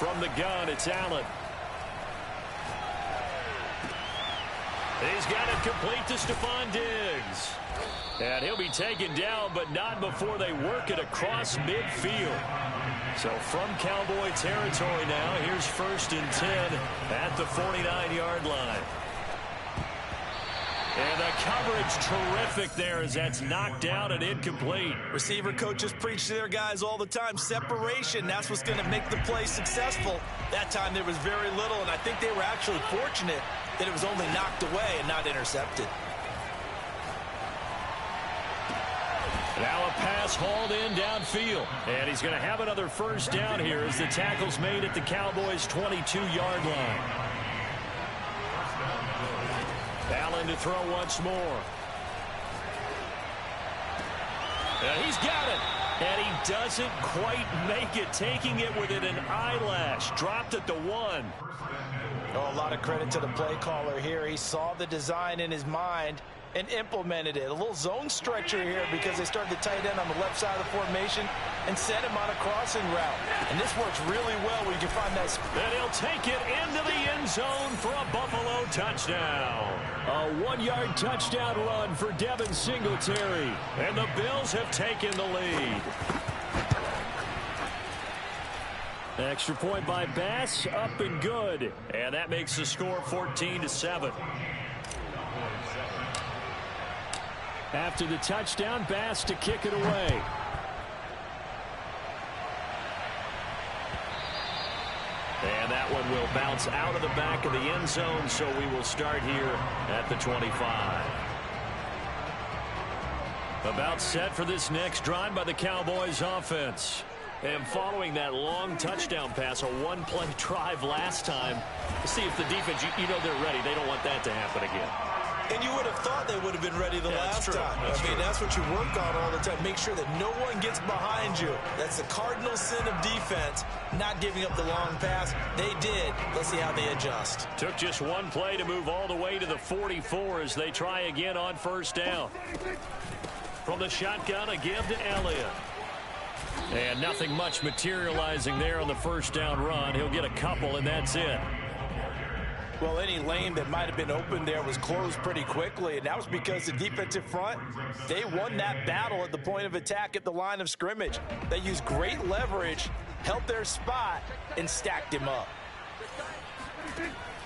From the gun, it's Allen. He's got it complete to Stephon Diggs. And he'll be taken down, but not before they work it across midfield. So from Cowboy territory now, here's 1st and 10 at the 49-yard line. And the coverage terrific there as that's knocked down and incomplete. Receiver coaches preach to their guys all the time. Separation, that's what's going to make the play successful. That time there was very little, and I think they were actually fortunate that it was only knocked away and not intercepted. Now a pass hauled in downfield. And he's going to have another 1st down here as the tackle's made at the Cowboys' 22-yard line. Allen to throw once more. And he's got it. And he doesn't quite make it, taking it within an eyelash. Dropped at the 1. Oh, a lot of credit to the play caller here. He saw the design in his mind and implemented it. A little zone stretcher here because they started the tight end on the left side of the formation and sent him on a crossing route. And this works really well where you can find that. And he'll take it into the end zone for a Buffalo touchdown. A 1-yard touchdown run for Devin Singletary. And the Bills have taken the lead. Extra point by Bass, up and good. And that makes the score 14-7. After the touchdown, Bass to kick it away. And that one will bounce out of the back of the end zone, so we will start here at the 25. About set for this next drive by the Cowboys offense. And following that long touchdown pass, a one-play drive last time, to see if the defense, you know they're ready. They don't want that to happen again. And you would have thought they would have been ready the last time. That's what you work on all the time. Make sure that no one gets behind you. That's the cardinal sin of defense, not giving up the long pass. They did. Let's see how they adjust. Took just one play to move all the way to the 44 as they try again on 1st down. From the shotgun, a give to Elliott. And nothing much materializing there on the 1st down run. He'll get a couple, and that's it. Well, any lane that might have been open there was closed pretty quickly, and that was because the defensive front, they won that battle at the point of attack at the line of scrimmage. They used great leverage, held their spot, and stacked him up.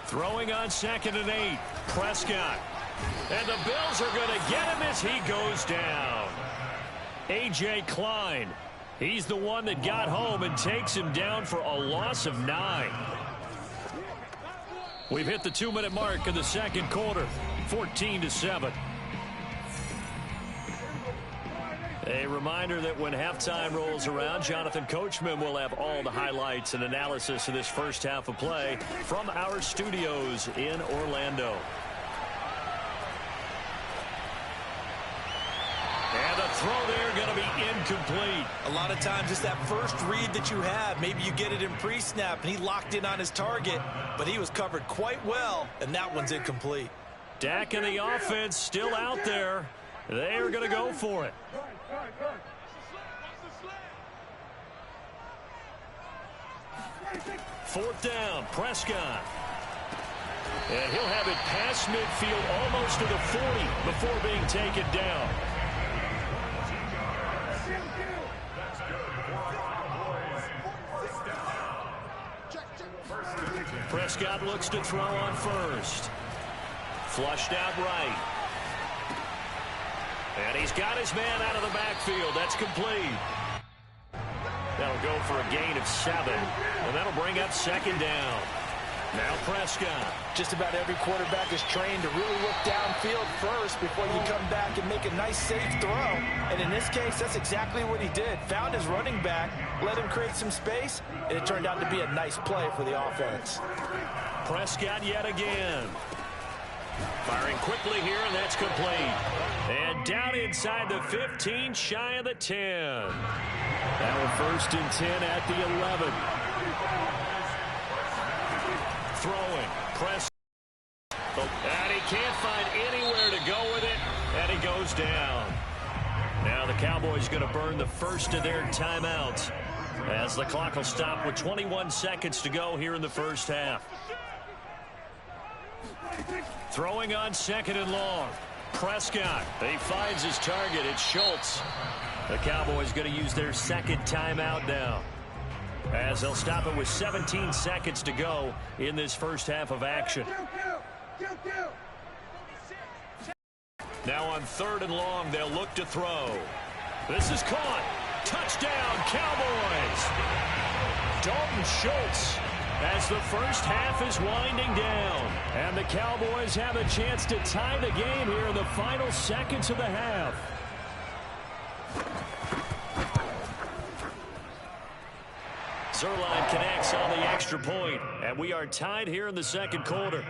Throwing on 2nd and 8, Prescott. And the Bills are going to get him as he goes down. A.J. Klein. He's the one that got home and takes him down for a loss of 9. We've hit the 2-minute mark in the 2nd quarter, 14-7. A reminder that when halftime rolls around, Jonathan Coachman will have all the highlights and analysis of this first half of play from our studios in Orlando. And the throw there going to be incomplete. A lot of times it's that first read that you have. Maybe you get it in pre-snap and he locked in on his target, but he was covered quite well, and that one's incomplete. Dak and the offense still out there. They are going to go for it. Fourth down, Prescott. And he'll have it past midfield almost to the 40 before being taken down. Prescott looks to throw on 1st. Flushed out right. And he's got his man out of the backfield. That's complete. That'll go for a gain of 7. And that'll bring up 2nd down. Now Prescott. Just about every quarterback is trained to really look downfield first before you come back and make a nice, safe throw. And in this case, that's exactly what he did. Found his running back, let him create some space, and it turned out to be a nice play for the offense. Prescott yet again. Firing quickly here, and that's complete. And down inside the 15, shy of the 10. Now 1st and 10 at the 11. Throwing, press, and he can't find anywhere to go with it, and he goes down. Now the Cowboys going to burn the first of their timeouts. as the clock will stop with 21 seconds to go here in the first half. Throwing on 2nd and long. Prescott. He finds his target. It's Schultz. The Cowboys going to use their 2nd timeout now, as they'll stop it with 17 seconds to go in this first half of action. Now on 3rd and long, they'll look to throw. This is caught. Touchdown, Cowboys. Dalton Schultz, as the first half is winding down. And the Cowboys have a chance to tie the game here in the final seconds of the half. Zerline connects on the extra point, and we are tied here in the 2nd quarter.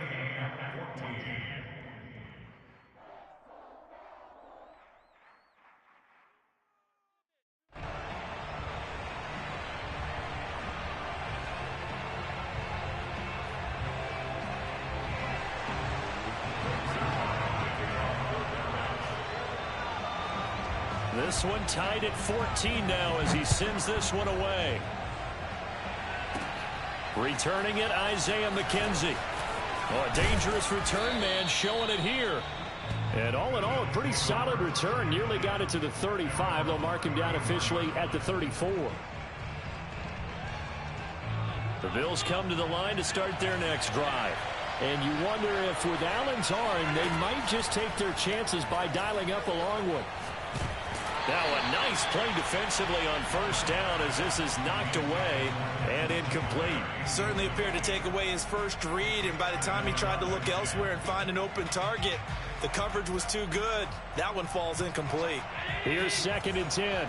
This one tied at 14 now as he sends this one away. Returning it, Isaiah McKenzie. Oh, a dangerous return man showing it here. And all in all, a pretty solid return. Nearly got it to the 35. They'll mark him down officially at the 34. The Bills come to the line to start their next drive. And you wonder if with Allen's arm, they might just take their chances by dialing up a long one. Now a nice play defensively on 1st down as this is knocked away and incomplete. Certainly appeared to take away his first read, and by the time he tried to look elsewhere and find an open target, the coverage was too good. That one falls incomplete. Here's 2nd and 10.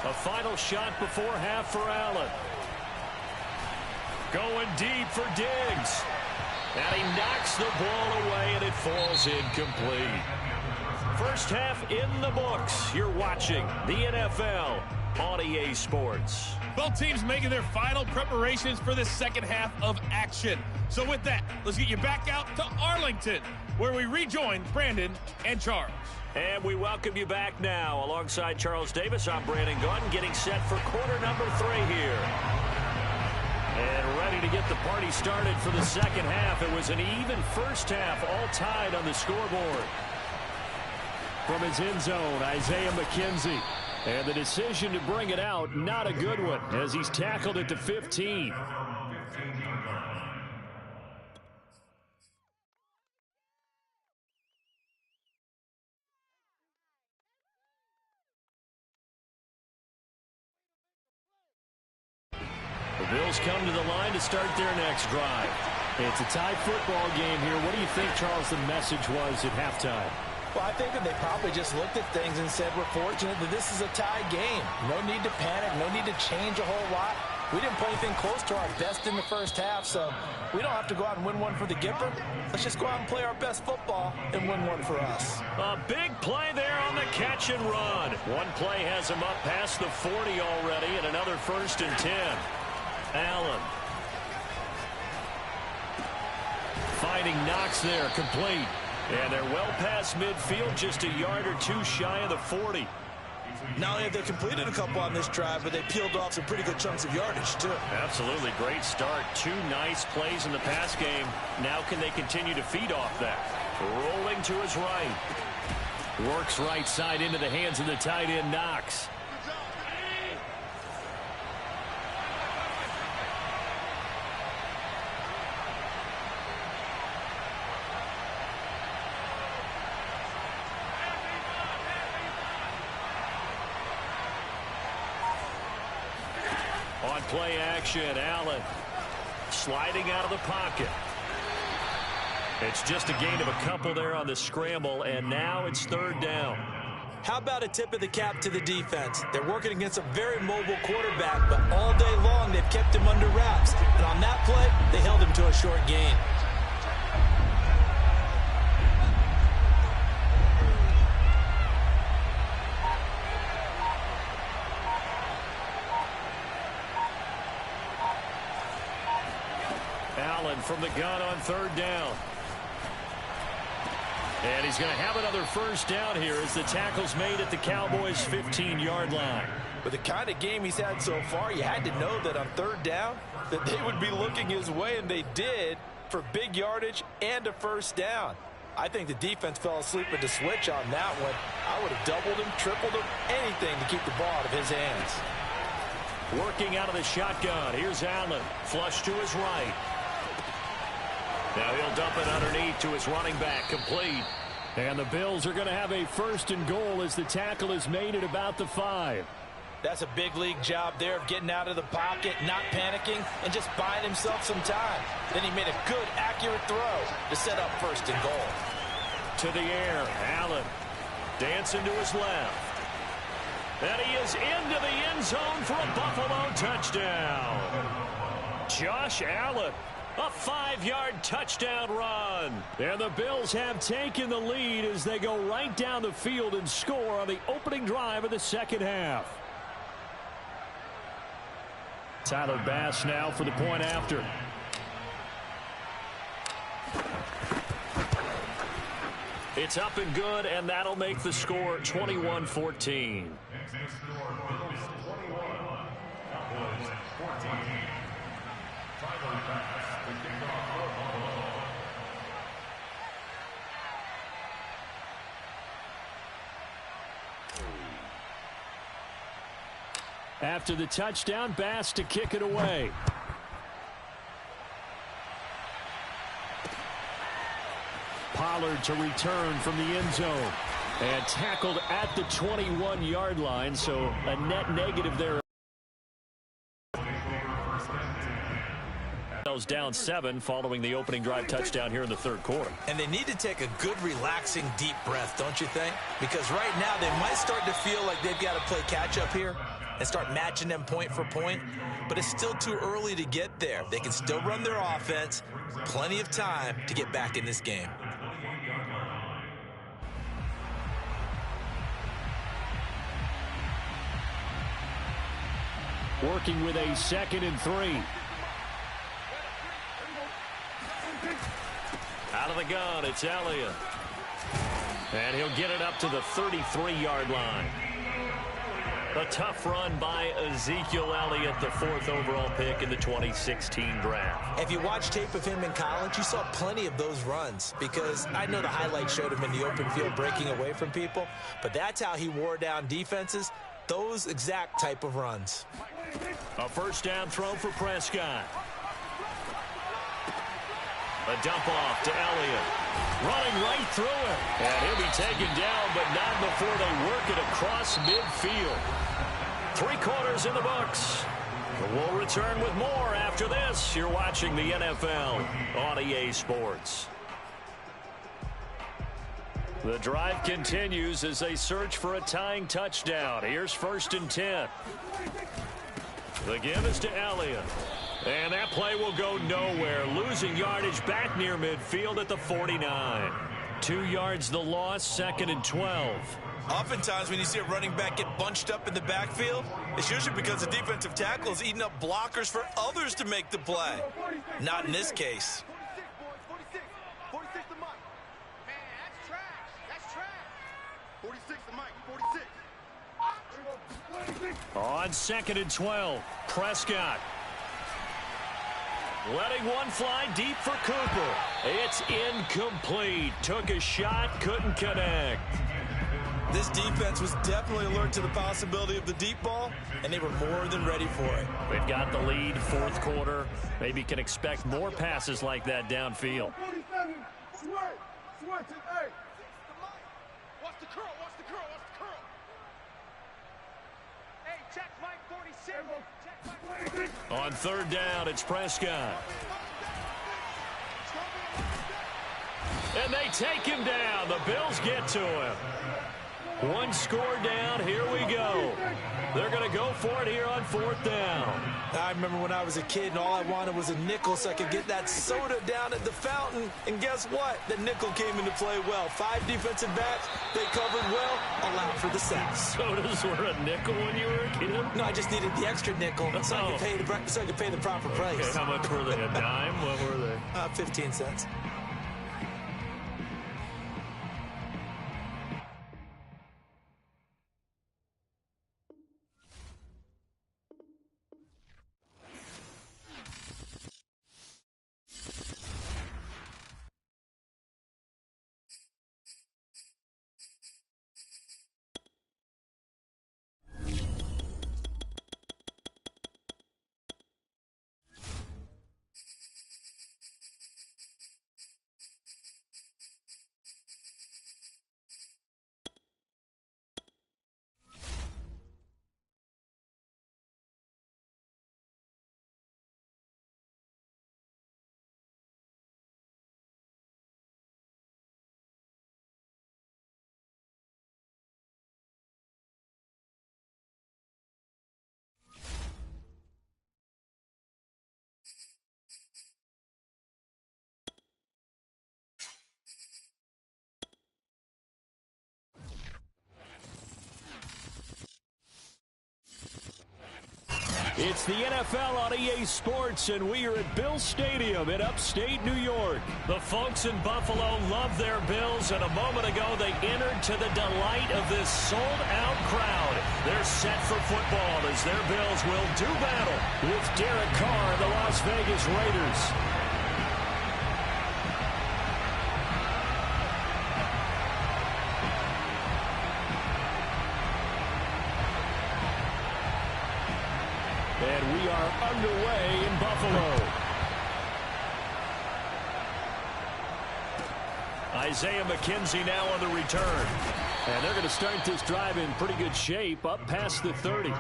A final shot before half for Allen. Going deep for Diggs. And he knocks the ball away, and it falls incomplete. First half in the books. You're watching the NFL on EA Sports. Both teams making their final preparations for the 2nd half of action. So with that, let's get you back out to Arlington, where we rejoin Brandon and Charles. And we welcome you back now. Alongside Charles Davis, I'm Brandon Gaudin, getting set for quarter number 3 here. And ready to get the party started for the 2nd half. It was an even first half, all tied on the scoreboard. From his end zone, Isaiah McKenzie. And the decision to bring it out, not a good one, as he's tackled at the 15. The Bills come to the line to start their next drive. It's a tie football game here. What do you think, Charles, the message was at halftime? Well, I think that they probably just looked at things and said, we're fortunate that this is a tie game. No need to panic, no need to change a whole lot. We didn't play anything close to our best in the first half, so we don't have to go out and win one for the Gipper. Let's just go out and play our best football and win one for us. A big play there on the catch and run. One play has him up past the 40 already, and another 1st and 10. Allen. Finding Knox there, complete. And they're well past midfield, just a yard or 2 shy of the 40. Not only have they completed a couple on this drive, but they peeled off some pretty good chunks of yardage, too. Absolutely. Great start. 2 nice plays in the pass game. Now can they continue to feed off that? Rolling to his right. Works right side into the hands of the tight end, Knox. On play action, Allen sliding out of the pocket. It's just a gain of a couple there on the scramble, and now it's 3rd down. How about a tip of the cap to the defense? They're working against a very mobile quarterback, but all day long they've kept him under wraps. And on that play, they held him to a short gain. Allen from the gun on 3rd down. And he's going to have another first down here as the tackle's made at the Cowboys' 15-yard line. With the kind of game he's had so far, you had to know that on third down that they would be looking his way, and they did, for big yardage and a first down. I think the defense fell asleep at the switch on that one. I would have doubled him, tripled him, anything to keep the ball out of his hands. Working out of the shotgun. Here's Allen. Flush to his right. Now he'll dump it underneath to his running back. Complete. And the Bills are going to have a first and goal as the tackle is made at about the 5. That's a big league job there of getting out of the pocket, not panicking, and just buying himself some time. Then he made a good, accurate throw to set up first and goal. To the air. Allen dancing to his left. And he is into the end zone for a Buffalo touchdown. Josh Allen. A 5-yard touchdown run. And the Bills have taken the lead as they go right down the field and score on the opening drive of the second half. Tyler Bass now for the point after. It's up and good, and that'll make the score 21-14. After the touchdown, Bass to kick it away. Pollard to return from the end zone. And tackled at the 21-yard line, so a net negative there. Down 7 following the opening drive touchdown here in the third quarter. And they need to take a good, relaxing, deep breath, don't you think? Because right now they might start to feel like they've got to play catch-up here and start matching them point for point. But it's still too early to get there. They can still run their offense. Plenty of time to get back in this game. Working with a 2nd and 3. Out of the gun, it's Elliott. And he'll get it up to the 33-yard line. A tough run by Ezekiel Elliott, the 4th overall pick in the 2016 draft. If you watch tape of him in college, you saw plenty of those runs, because I know the highlights showed him in the open field breaking away from people, but that's how he wore down defenses, those exact type of runs. A first down throw for Prescott. A dump off to Elliott. Running right through it. And he'll be taken down, but not before they work it across midfield. 3 quarters in the books. We'll return with more after this. You're watching the NFL on EA Sports. The drive continues as they search for a tying touchdown. Here's 1st and 10. The give is to Elliott. And that play will go nowhere. Losing yardage back near midfield at the 49. 2 yards the loss, 2nd and 12. Oftentimes when you see a running back get bunched up in the backfield, it's usually because the defensive tackle is eating up blockers for others to make the play. Not in this case. 46 to Mike. Man, that's trash. That's trash. 46 to Mike. 46. On 2nd and 12, Prescott. Letting one fly deep for Cooper. It's incomplete. Took a shot, couldn't connect. This defense was definitely alert to the possibility of the deep ball, and they were more than ready for it. We've got the lead, 4th quarter. Maybe can expect more passes like that downfield. 47. Sweat. Sweat to 8. Watch the curl. Watch the curl. Watch the curl. Hey, check Mike 47. Check Mike 46. On 3rd down, it's Prescott. And they take him down. The Bills get to him. 1 score down. Here we go. They're going to go for it here on 4th down. I remember when I was a kid and all I wanted was a nickel so I could get that soda down at the fountain. And guess what? The nickel came into play well. 5 defensive backs. They covered well. Allowed for the sacks. Sodas were a nickel when you were a kid? No, I just needed the extra nickel so I could pay the proper price. Okay, how much were they? A dime? What were they? 15 cents. It's the NFL on EA Sports, and we are at Bill Stadium in upstate New York. The folks in Buffalo love their Bills, and a moment ago they entered to the delight of this sold-out crowd. They're set for football as their Bills will do battle with Derek Carr and the Las Vegas Raiders. And we are underway in Buffalo. Isaiah McKenzie now on the return. And they're going to start this drive in pretty good shape, up past the 30.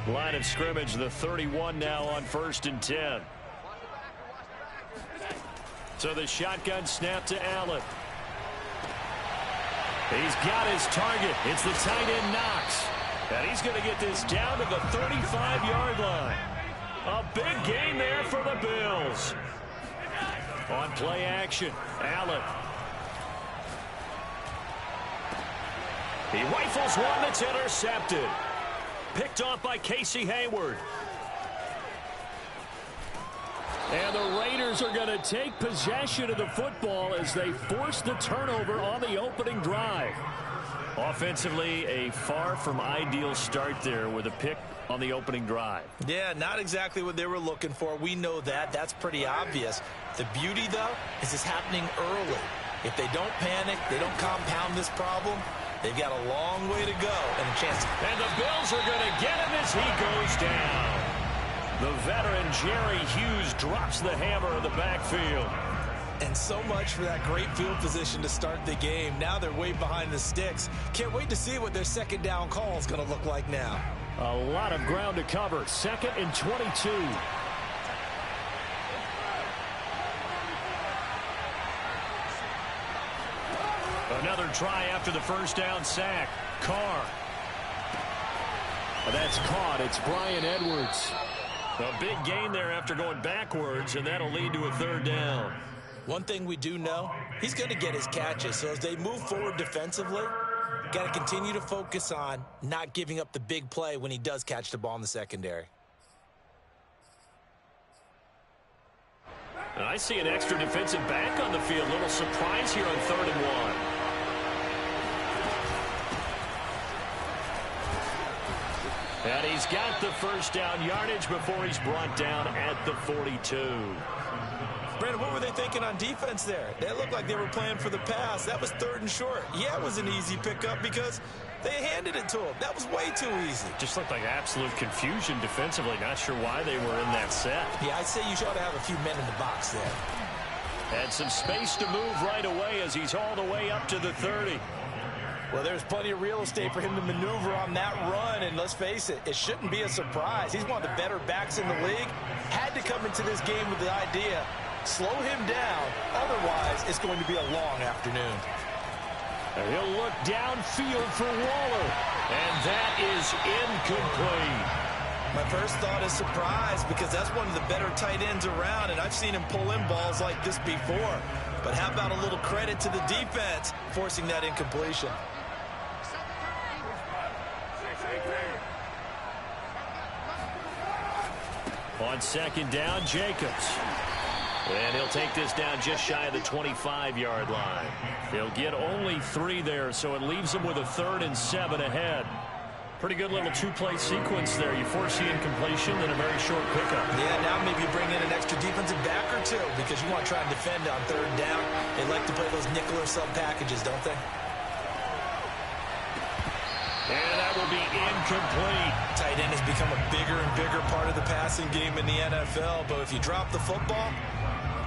Line of scrimmage, the 31 now on 1st and 10. So the shotgun snap to Allen. He's got his target. It's the tight end Knox. And he's going to get this down to the 35-yard line. A big gain there for the Bills. On play action, Allen. He rifles one that's intercepted. Picked off by Casey Hayward. And the Raiders are going to take possession of the football as they force the turnover on the opening drive. Offensively, a far from ideal start there with a pick on the opening drive. Yeah, not exactly what they were looking for. We know that. That's pretty obvious. The beauty, though, is it's happening early. If they don't panic, they don't compound this problem, they've got a long way to go and a chance. And the Bills are going to get him as he goes down. The veteran Jerry Hughes drops the hammer in the backfield. And so much for that great field position to start the game. Now they're way behind the sticks. Can't wait to see what their second down call is going to look like now. A lot of ground to cover. 2nd and 22. Another try after the first down sack. Carr. That's caught. It's Bryan Edwards. A big gain there after going backwards, and that'll lead to a 3rd down. One thing we do know, he's going to get his catches. So as they move forward defensively, got to continue to focus on not giving up the big play when he does catch the ball in the secondary. And I see an extra defensive back on the field. Little surprise here on 3rd and 1. And he's got the first down yardage before he's brought down at the 42. Brandon, what were they thinking on defense there? They looked like they were playing for the pass. That was 3rd and short. Yeah, it was an easy pickup because they handed it to him. That was way too easy. Just looked like absolute confusion defensively. Not sure why they were in that set. Yeah, I'd say you ought to have a few men in the box there. And some space to move right away as he's all the way up to the 30. Well, there's plenty of real estate for him to maneuver on that run, and let's face it, it shouldn't be a surprise. He's one of the better backs in the league. Had to come into this game with the idea, slow him down, otherwise it's going to be a long afternoon. And he'll look downfield for Waller, and that is incomplete. My first thought is surprise because that's one of the better tight ends around, and I've seen him pull in balls like this before. But how about a little credit to the defense forcing that incompletion? On 2nd down, Jacobs. And he'll take this down just shy of the 25-yard line. He'll get only 3 there, so it leaves him with a 3rd and 7 ahead. Pretty good little 2-play sequence there. You force the incompletion, then a very short pickup. Yeah, now maybe bring in an extra defensive back or two because you want to try and defend on 3rd down. They like to play those nickel or sub packages, don't they? And that will be incomplete. Tight end has become a bigger and bigger part of the passing game in the NFL, but if you drop the football,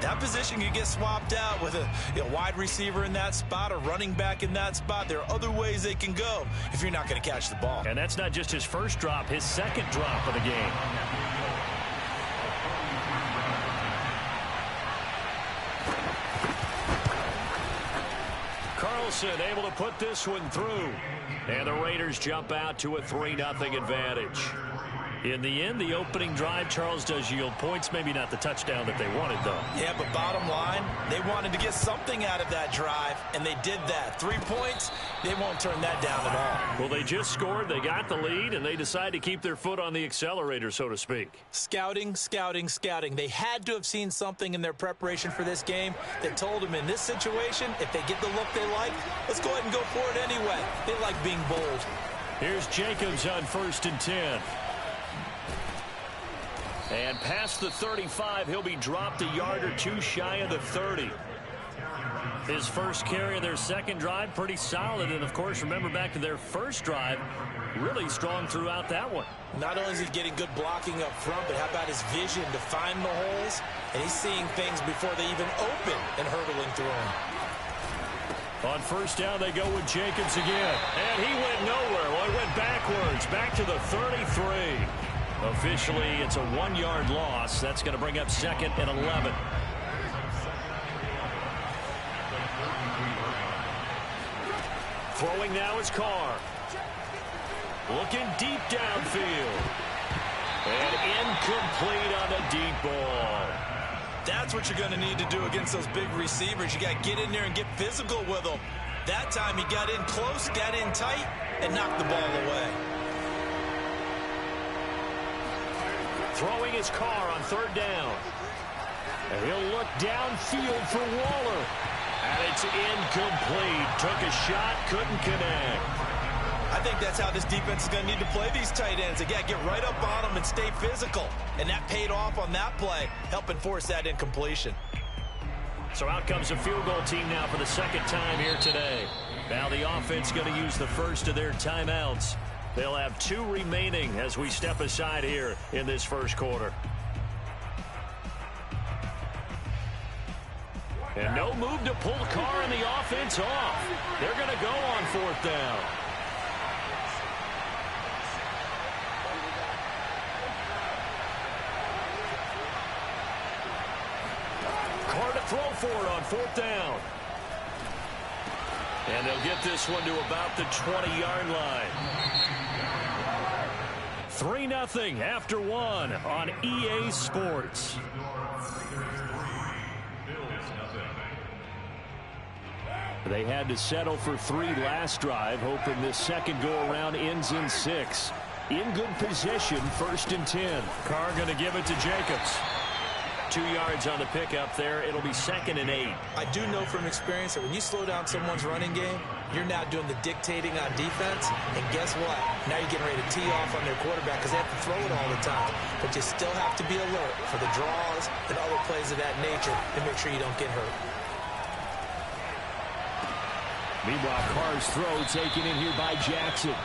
that position could get swapped out with a wide receiver in that spot, a running back in that spot. There are other ways they can go if you're not going to catch the ball. And that's not just his first drop, his 2nd drop of the game. Carlson able to put this one through. And the Raiders jump out to a 3-0 advantage. In the end, the opening drive, Charles, does yield points. Maybe not the touchdown that they wanted, though. Yeah, but bottom line, they wanted to get something out of that drive, and they did that. 3 points, they won't turn that down at all. Well, they just scored, they got the lead, and they decide to keep their foot on the accelerator, so to speak. Scouting, scouting, scouting. They had to have seen something in their preparation for this game that told them in this situation, if they get the look they like, let's go ahead and go for it anyway. They like being bold. Here's Jacobs on 1st and 10. And past the 35, he'll be dropped a yard or two shy of the 30. His first carry of their second drive, pretty solid. And, of course, remember back to their first drive, really strong throughout that one. Not only is he getting good blocking up front, but how about his vision to find the holes? And he's seeing things before they even open and hurdling through them. On first down, they go with Jacobs again. And he went nowhere. Well, he went backwards, back to the 33. Officially, it's a 1-yard loss. That's going to bring up 2nd and 11. Throwing now is Carr. Looking deep downfield. And incomplete on a deep ball. That's what you're going to need to do against those big receivers. You got to get in there and get physical with them. That time he got in close, got in tight, and knocked the ball away. Throwing his Carr on 3rd down. And he'll look downfield for Waller. And it's incomplete. Took a shot, couldn't connect. I think that's how this defense is going to need to play these tight ends. They got to get right up on them and stay physical. And that paid off on that play, helping force that incompletion. So out comes a field goal team now for the 2nd time here today. Now the offense going to use the first of their timeouts. They'll have 2 remaining as we step aside here in this first quarter. And no move to pull Carr and the offense off. They're going to go on 4th down. Carr to throw for it on 4th down. And they'll get this one to about the 20-yard line. 3-0 after 1 on EA Sports. They had to settle for 3 last drive, hoping this second go-around ends in 6. In good position, 1st and 10. Carr going to give it to Jacobs. 2 yards on the pickup there. It'll be 2nd and 8. I do know from experience that when you slow down someone's running game, you're now doing the dictating on defense. And guess what? Now you're getting ready to tee off on their quarterback because they have to throw it all the time. But you still have to be alert for the draws and other plays of that nature to make sure you don't get hurt. Meanwhile, Carr's throw taken in here by Jackson.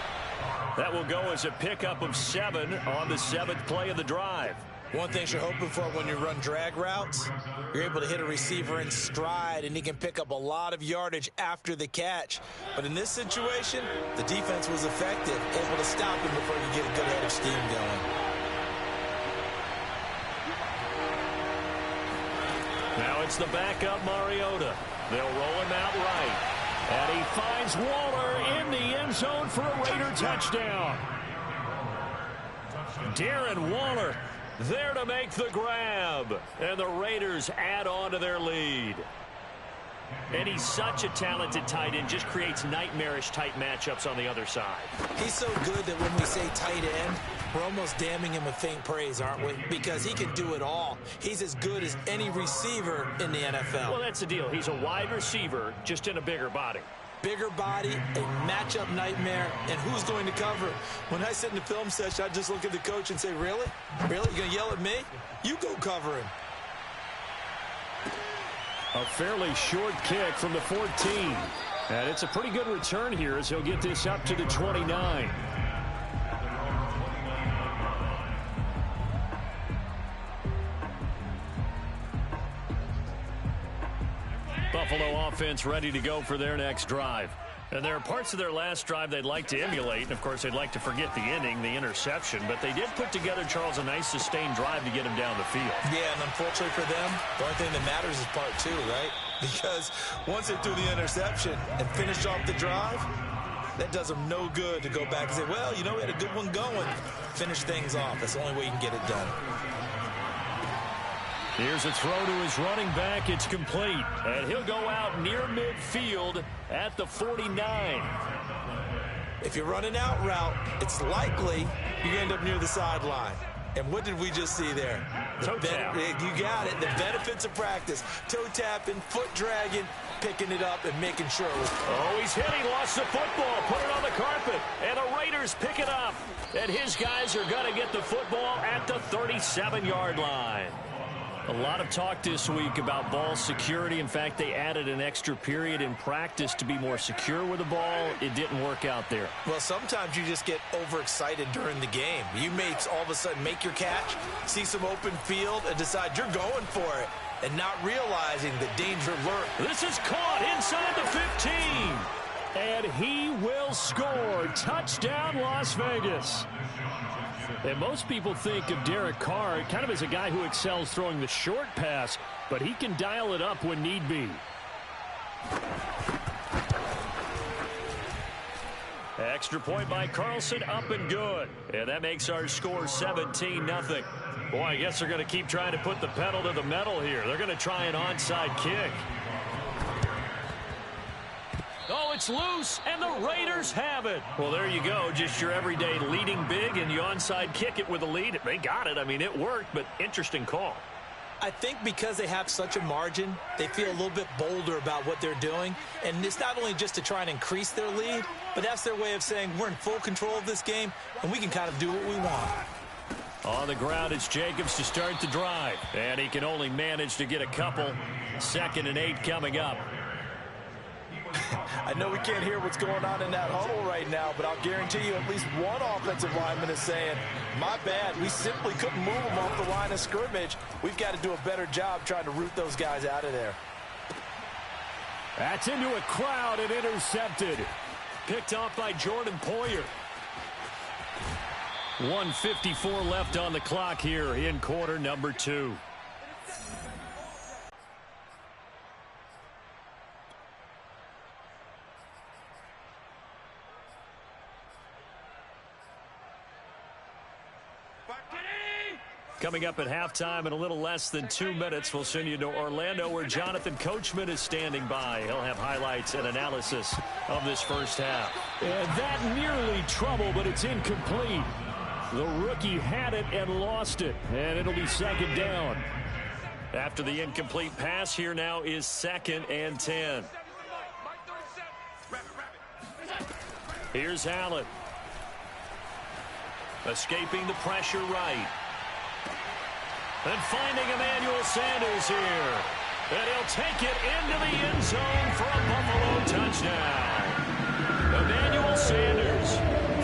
That will go as a pickup of 7 on the 7th play of the drive. One thing you're hoping for when you run drag routes, you're able to hit a receiver in stride, and he can pick up a lot of yardage after the catch. But in this situation, the defense was effective, able to stop him before you get a good head of steam going. Now it's the backup Mariota. They'll roll him out right. And he finds Waller in the end zone for a Raider touchdown. Darren Waller there to make the grab. And the Raiders add on to their lead. And he's such a talented tight end, just creates nightmarish tight matchups on the other side. He's so good that when we say tight end, we're almost damning him with faint praise, aren't we? Because he can do it all. He's as good as any receiver in the NFL. Well, that's the deal. He's a wide receiver, just in a bigger body. Bigger body, a matchup nightmare, and who's going to cover? When I sit in the film session, I just look at the coach and say, really? Really? You going to yell at me? You go cover him. A fairly short kick from the 14. And it's a pretty good return here as he'll get this up to the 29. Buffalo offense ready to go for their next drive. And there are parts of their last drive they'd like to emulate. And, of course, they'd like to forget the inning, the interception. But they did put together, Charles, a nice sustained drive to get him down the field. Yeah, and unfortunately for them, the only thing that matters is part 2, right? Because once they threw the interception and finished off the drive, That does them no good to go back and say, well, you know, we had a good one going. Finish things off. That's the only way you can get it done. Here's a throw to his running back. It's complete. And he'll go out near midfield at the 49. If you're running out route, it's likely you end up near the sideline. And what did we just see there? Toe tap. You got it. The benefits of practice. Toe tapping, foot dragging, picking it up and making sure. Oh, he's hit. He lost the football. Put it on the carpet. And the Raiders pick it up. And his guys are going to get the football at the 37-yard line. A lot of talk this week about ball security. In fact, they added an extra period in practice to be more secure with the ball. It didn't work out there. Well, sometimes you just get overexcited during the game. You may all of a sudden make your catch, see some open field, and decide you're going for it, and not realizing the danger lurks. This is caught inside the 15. And he will score. Touchdown, Las Vegas. And most people think of Derek Carr kind of as a guy who excels throwing the short pass, but he can dial it up when need be. Extra point by Carlson, up and good. And that makes our score 17-0. Boy, I guess they're going to keep trying to put the pedal to the metal here. They're going to try an onside kick. Oh, it's loose, and the Raiders have it. Well, there you go. Just your everyday leading big, and you onside kick it with a lead. They got it. I mean, it worked, but interesting call. I think because they have such a margin, they feel a little bit bolder about what they're doing. And it's not only just to try and increase their lead, but that's their way of saying we're in full control of this game, and we can kind of do what we want. On the ground, it's Jacobs to start the drive. And he can only manage to get a couple. 2nd and 8 coming up. I know we can't hear what's going on in that huddle right now, but I'll guarantee you at least one offensive lineman is saying, my bad, we simply couldn't move them off the line of scrimmage. We've got to do a better job trying to root those guys out of there. That's into a crowd and intercepted. Picked off by Jordan Poyer. 1:54 left on the clock here in quarter number 2. Coming up at halftime in a little less than 2 minutes, we'll send you to Orlando where Jonathan Coachman is standing by. He'll have highlights and analysis of this first half. And that nearly trouble, but it's incomplete. The rookie had it and lost it, and it'll be 2nd down. After the incomplete pass, here now is 2nd and 10. Here's Allen. Escaping the pressure right. And finding Emmanuel Sanders here. And he'll take it into the end zone for a Buffalo touchdown. Emmanuel Sanders,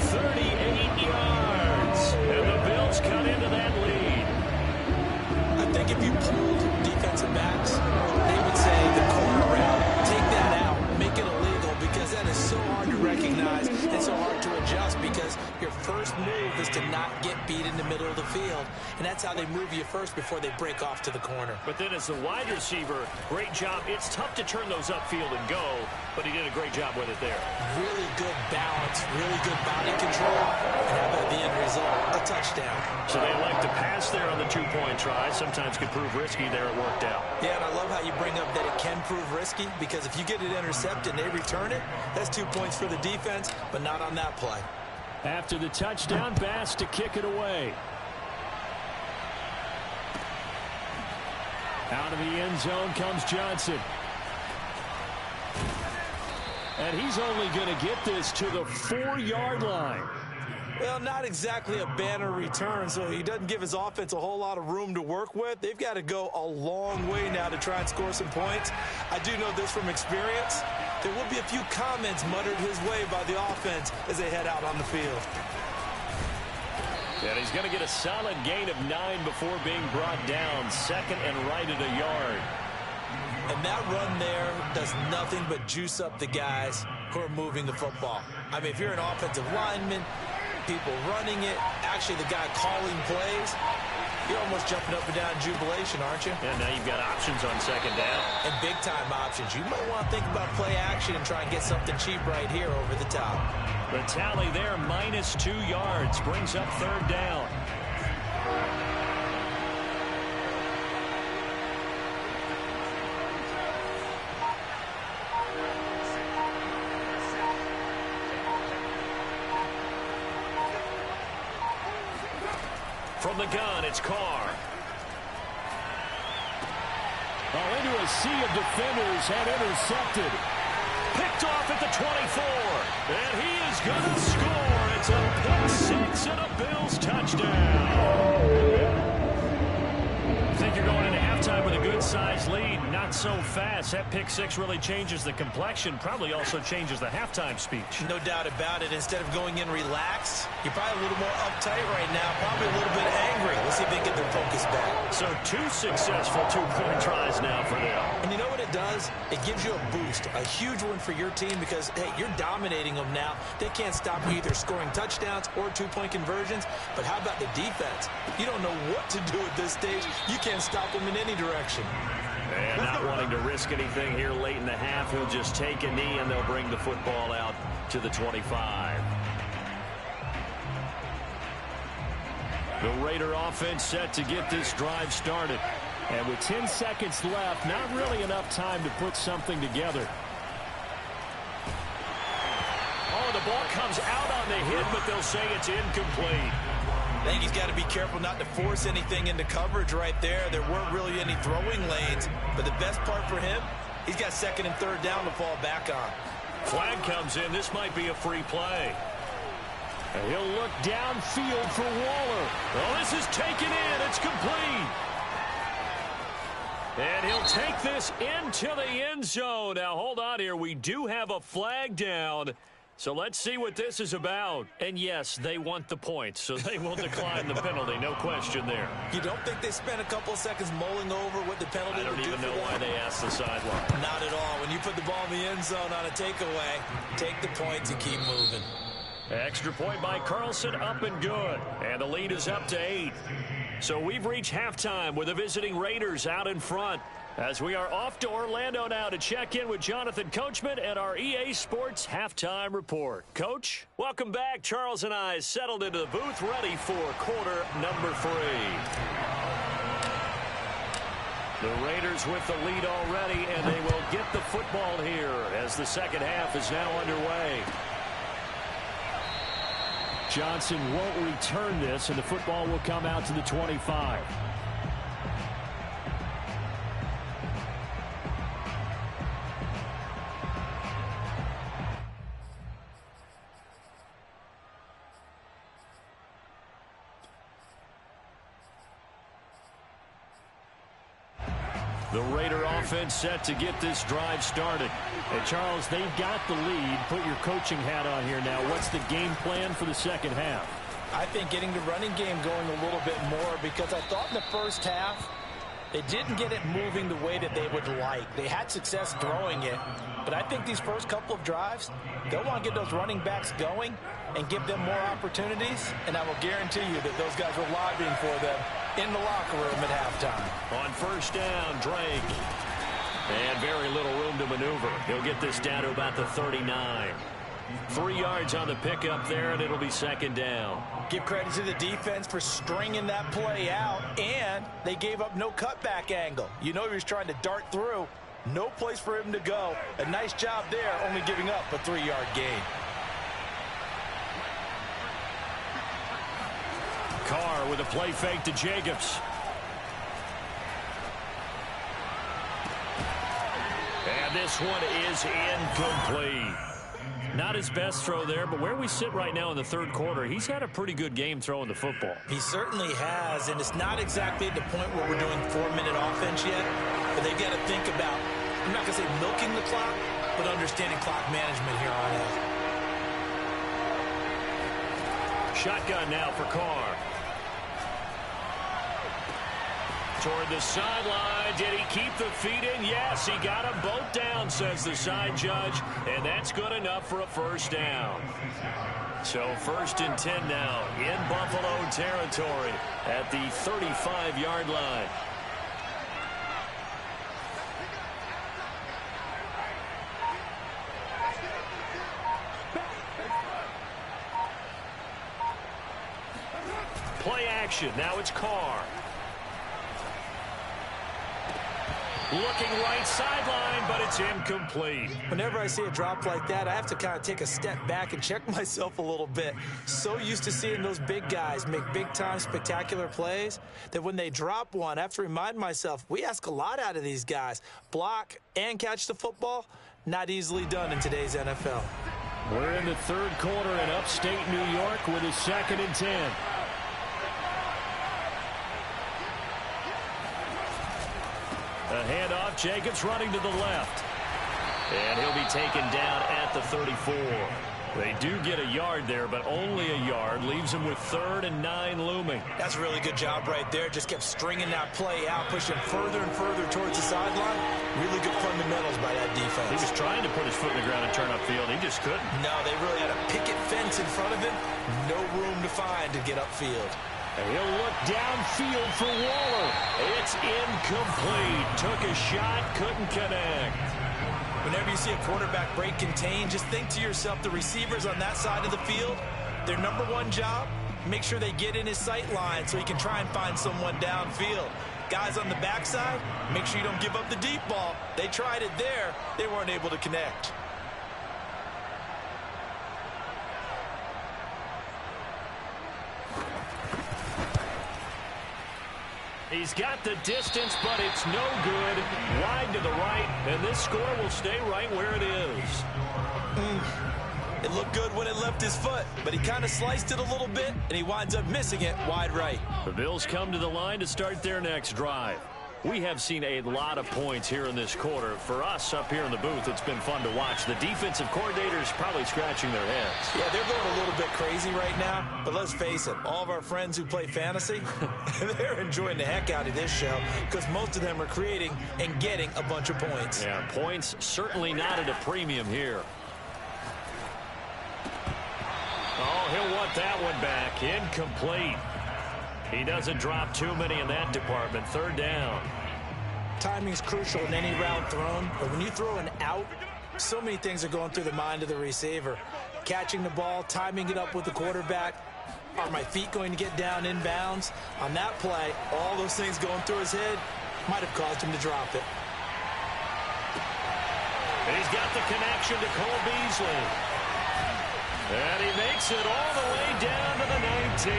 38 yards. And the Bills cut into that lead. I think if you pulled defensive backs, they would say the corner route, take that out, make it illegal, because that is so hard to recognize and so hard to adjust, because your first move is to not get beat in the middle of the field. And that's how they move you first before they break off to the corner. But then as the wide receiver, great job. It's tough to turn those upfield and go, but he did a great job with it there. Really good balance, really good body control, and how about the end result? A touchdown. So they elect to pass there on the 2-point try. Sometimes could prove risky there. It worked out. Yeah, and I love how you bring up that it can prove risky, because if you get it intercepted and they return it, that's 2 points for the defense, but not on that play. After the touchdown, Bass to kick it away. Out of the end zone comes Johnson. And he's only going to get this to the 4-yard line. Well, not exactly a banner return, so he doesn't give his offense a whole lot of room to work with. They've got to go a long way now to try and score some points. I do know this from experience. There will be a few comments muttered his way by the offense as they head out on the field. And he's going to get a solid gain of 9 before being brought down. 2nd and right at a yard. And that run there does nothing but juice up the guys who are moving the football. I mean, if you're an offensive lineman, people running it, actually the guy calling plays, You're almost jumping up and down in jubilation, aren't you? And now you've got options on second down. And big-time options. You might want to think about play action and try and get something cheap right here over the top. The tally there, -2 yards, brings up third down. From the gun, it's Carr. Into a sea of defenders and intercepted. Picked off at the 24. And he is going to score. It's a pick 6 and a Bills touchdown. I think you're going into halftime with a good-sized lead. Not so fast. That pick 6 really changes the complexion. Probably also changes the halftime speech. No doubt about it. Instead of going in relaxed, you're probably a little more uptight right now. Probably a little bit angry. Let's see if they get their focus back. So 2 successful two-point tries now for them. And you know what it does? It gives you a boost. A huge one for your team because, hey, you're dominating them now. They can't stop you either scoring touchdowns or two-point conversions. But how about the defense? You don't know what to do at this stage. You can't stop them in any direction. And not wanting to risk anything here late in the half, he'll just take a knee and they'll bring the football out to the 25. The Raider offense set to get this drive started. And with 10 seconds left, not really enough time to put something together. Oh, the ball comes out on the hit, but they'll say it's incomplete. I think he's got to be careful not to force anything into coverage right there. There weren't really any throwing lanes, but the best part for him, he's got second and third down to fall back on. Flag comes in. This might be a free play. And he'll look downfield for Waller. Oh, this is taken in. It's complete. And he'll take this into the end zone. Now, hold on here. We do have a flag down. So let's see what this is about. And yes, they want the points, so they will decline the penalty. No question there. You don't think they spent a couple of seconds mulling over what the penalty would do? I don't even know why they asked the sideline. Not at all. When you put the ball in the end zone on a takeaway, take the points and keep moving. Extra point by Carlson, up and good. And the lead is up to 8. So we've reached halftime with the visiting Raiders out in front. As we are off to Orlando now to check in with Jonathan Coachman and our EA Sports Halftime Report. Coach, welcome back. Charles and I settled into the booth ready for quarter number 3. The Raiders with the lead already, and they will get the football here as the second half is now underway. Johnson won't return this, and the football will come out to the 25. The Raider offense set to get this drive started. And Charles, they've got the lead. Put your coaching hat on here now. What's the game plan for the second half? I think getting the running game going a little bit more, because I thought in the first half they didn't get it moving the way that they would like. They had success throwing it, but I think these first couple of drives, they'll want to get those running backs going and give them more opportunities, and I will guarantee you that those guys were lobbying for them in the locker room at halftime. On first down, Drake. And very little room to maneuver. He'll get this down to about the 39. 3 yards on the pickup there, and it'll be second down. Give credit to the defense for stringing that play out, and they gave up no cutback angle. You know he was trying to dart through. No place for him to go. A nice job there, only giving up a 3-yard gain. Carr with a play fake to Jacobs. And this one is incomplete. Not his best throw there, but where we sit right now in the third quarter, he's had a pretty good game throwing the football. He certainly has, and it's not exactly at the point where we're doing 4-minute offense yet, but they've got to think about, I'm not going to say milking the clock, but understanding clock management here on out. Shotgun now for Carr. toward the sideline. Did he keep the feet in? Yes, he got them both down, says the side judge, and that's good enough for a first down. So 1st and 10 now in Buffalo territory at the 35-yard line. Play action. Now it's Carr. Looking right sideline, but it's incomplete. Whenever I see a drop like that, I have to kind of take a step back and check myself a little bit. So used to seeing those big guys make big-time spectacular plays that when they drop one, I have to remind myself, we ask a lot out of these guys. Block and catch the football, not easily done in today's NFL. We're in the third quarter in upstate New York with a 2nd and 10. A handoff, Jacobs running to the left. And he'll be taken down at the 34. They do get a yard there, but only a yard. Leaves him with 3rd and 9 looming. That's a really good job right there. Just kept stringing that play out, pushing further and further towards the sideline. Really good fundamentals by that defense. He was trying to put his foot in the ground and turn upfield. He just couldn't. No, they really had a picket fence in front of him. No room to find to get upfield. And he'll look downfield for Waller. It's incomplete. Took a shot, couldn't connect. Whenever you see a quarterback break contain, just think to yourself, the receivers on that side of the field, their number one job, make sure they get in his sight line so he can try and find someone downfield. Guys on the backside, make sure you don't give up the deep ball. They tried it there. They weren't able to connect. He's got the distance, but it's no good. Wide to the right, and this score will stay right where it is. It looked good when it left his foot, but he kind of sliced it a little bit, and he winds up missing it wide right. The Bills come to the line to start their next drive. We have seen a lot of points here in this quarter. For us up here in the booth, it's been fun to watch. The defensive coordinators probably scratching their heads. Yeah, they're going a little bit crazy right now, but let's face it, all of our friends who play fantasy, they're enjoying the heck out of this show because most of them are creating and getting a bunch of points. Yeah, points certainly not at a premium here. Oh, he'll want that one back. Incomplete. He doesn't drop too many in that department. 3rd down. Timing is crucial in any route thrown, but when you throw an out, so many things are going through the mind of the receiver. Catching the ball, timing it up with the quarterback. Are my feet going to get down in bounds? On that play, all those things going through his head might have caused him to drop it. He's got the connection to Cole Beasley. And he makes it all the way down to the 19.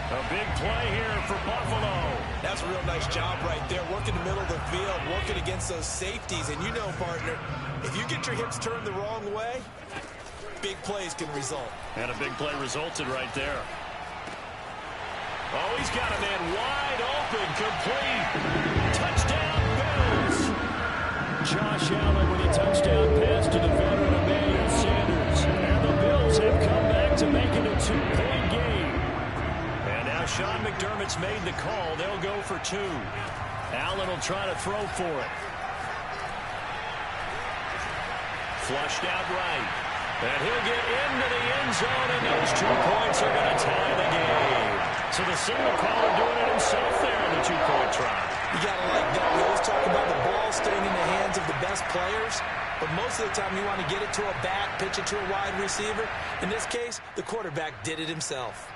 A big play here for Buffalo. That's a real nice job right there, working the middle of the field, working against those safeties. And you know, partner, if you get your hips turned the wrong way, big plays can result. And a big play resulted right there. Oh, he's got a man wide open, complete. Touchdown, Bills. Josh Allen with a touchdown pass to the veteran Emmanuel Sanders. And the Bills have come back to make it a 2-point game. And now Sean McDermott's made the call. They'll go for 2. Allen will try to throw for it. Flushed out right. And he'll get into the end zone, and those 2 points are going to tie the game. So the signal caller doing it himself there on the 2-point try. You got to like that. We always talk about the ball staying in the hands of the best players, but most of the time you want to get it to a back, pitch it to a wide receiver. In this case, the quarterback did it himself.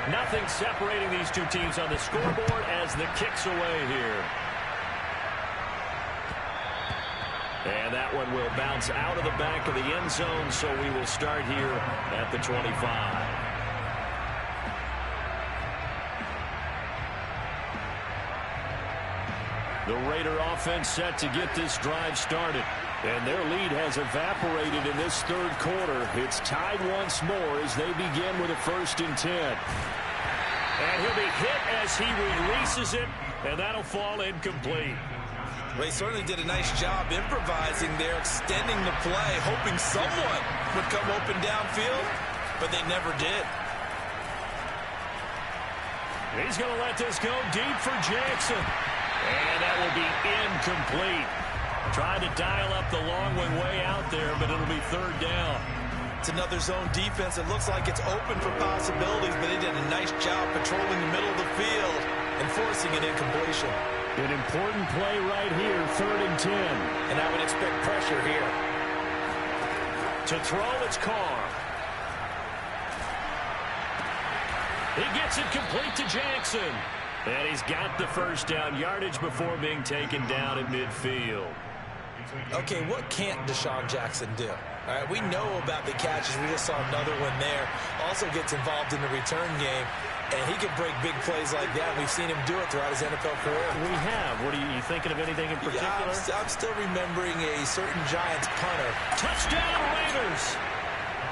Nothing separating these 2 teams on the scoreboard as the kick's away here. And that one will bounce out of the back of the end zone, so we will start here at the 25. The Raider offense set to get this drive started. And their lead has evaporated in this 3rd quarter. It's tied once more as they begin with a 1st and 10. And he'll be hit as he releases it, and that'll fall incomplete. Well, he certainly did a nice job improvising there, extending the play, hoping someone would come open downfield. but they never did. He's going to let this go deep for Jackson. And that will be incomplete. Tried to dial up the long way out there, but it'll be third down. It's another zone defense. It looks like it's open for possibilities, but they did a nice job patrolling the middle of the field and forcing an incompletion. An important play right here, 3rd and 10. And I would expect pressure here. To throw, it's Carr. He gets it complete to Jackson. And he's got the first down yardage before being taken down at midfield. Okay, what can't Deshaun Jackson do? All right, we know about the catches. We just saw another one there. Also gets involved in the return game, and he can break big plays like that. We've seen him do it throughout his NFL career. We have. What are you thinking of anything in particular? Yeah, I'm still remembering a certain Giants punter. Touchdown, Raiders!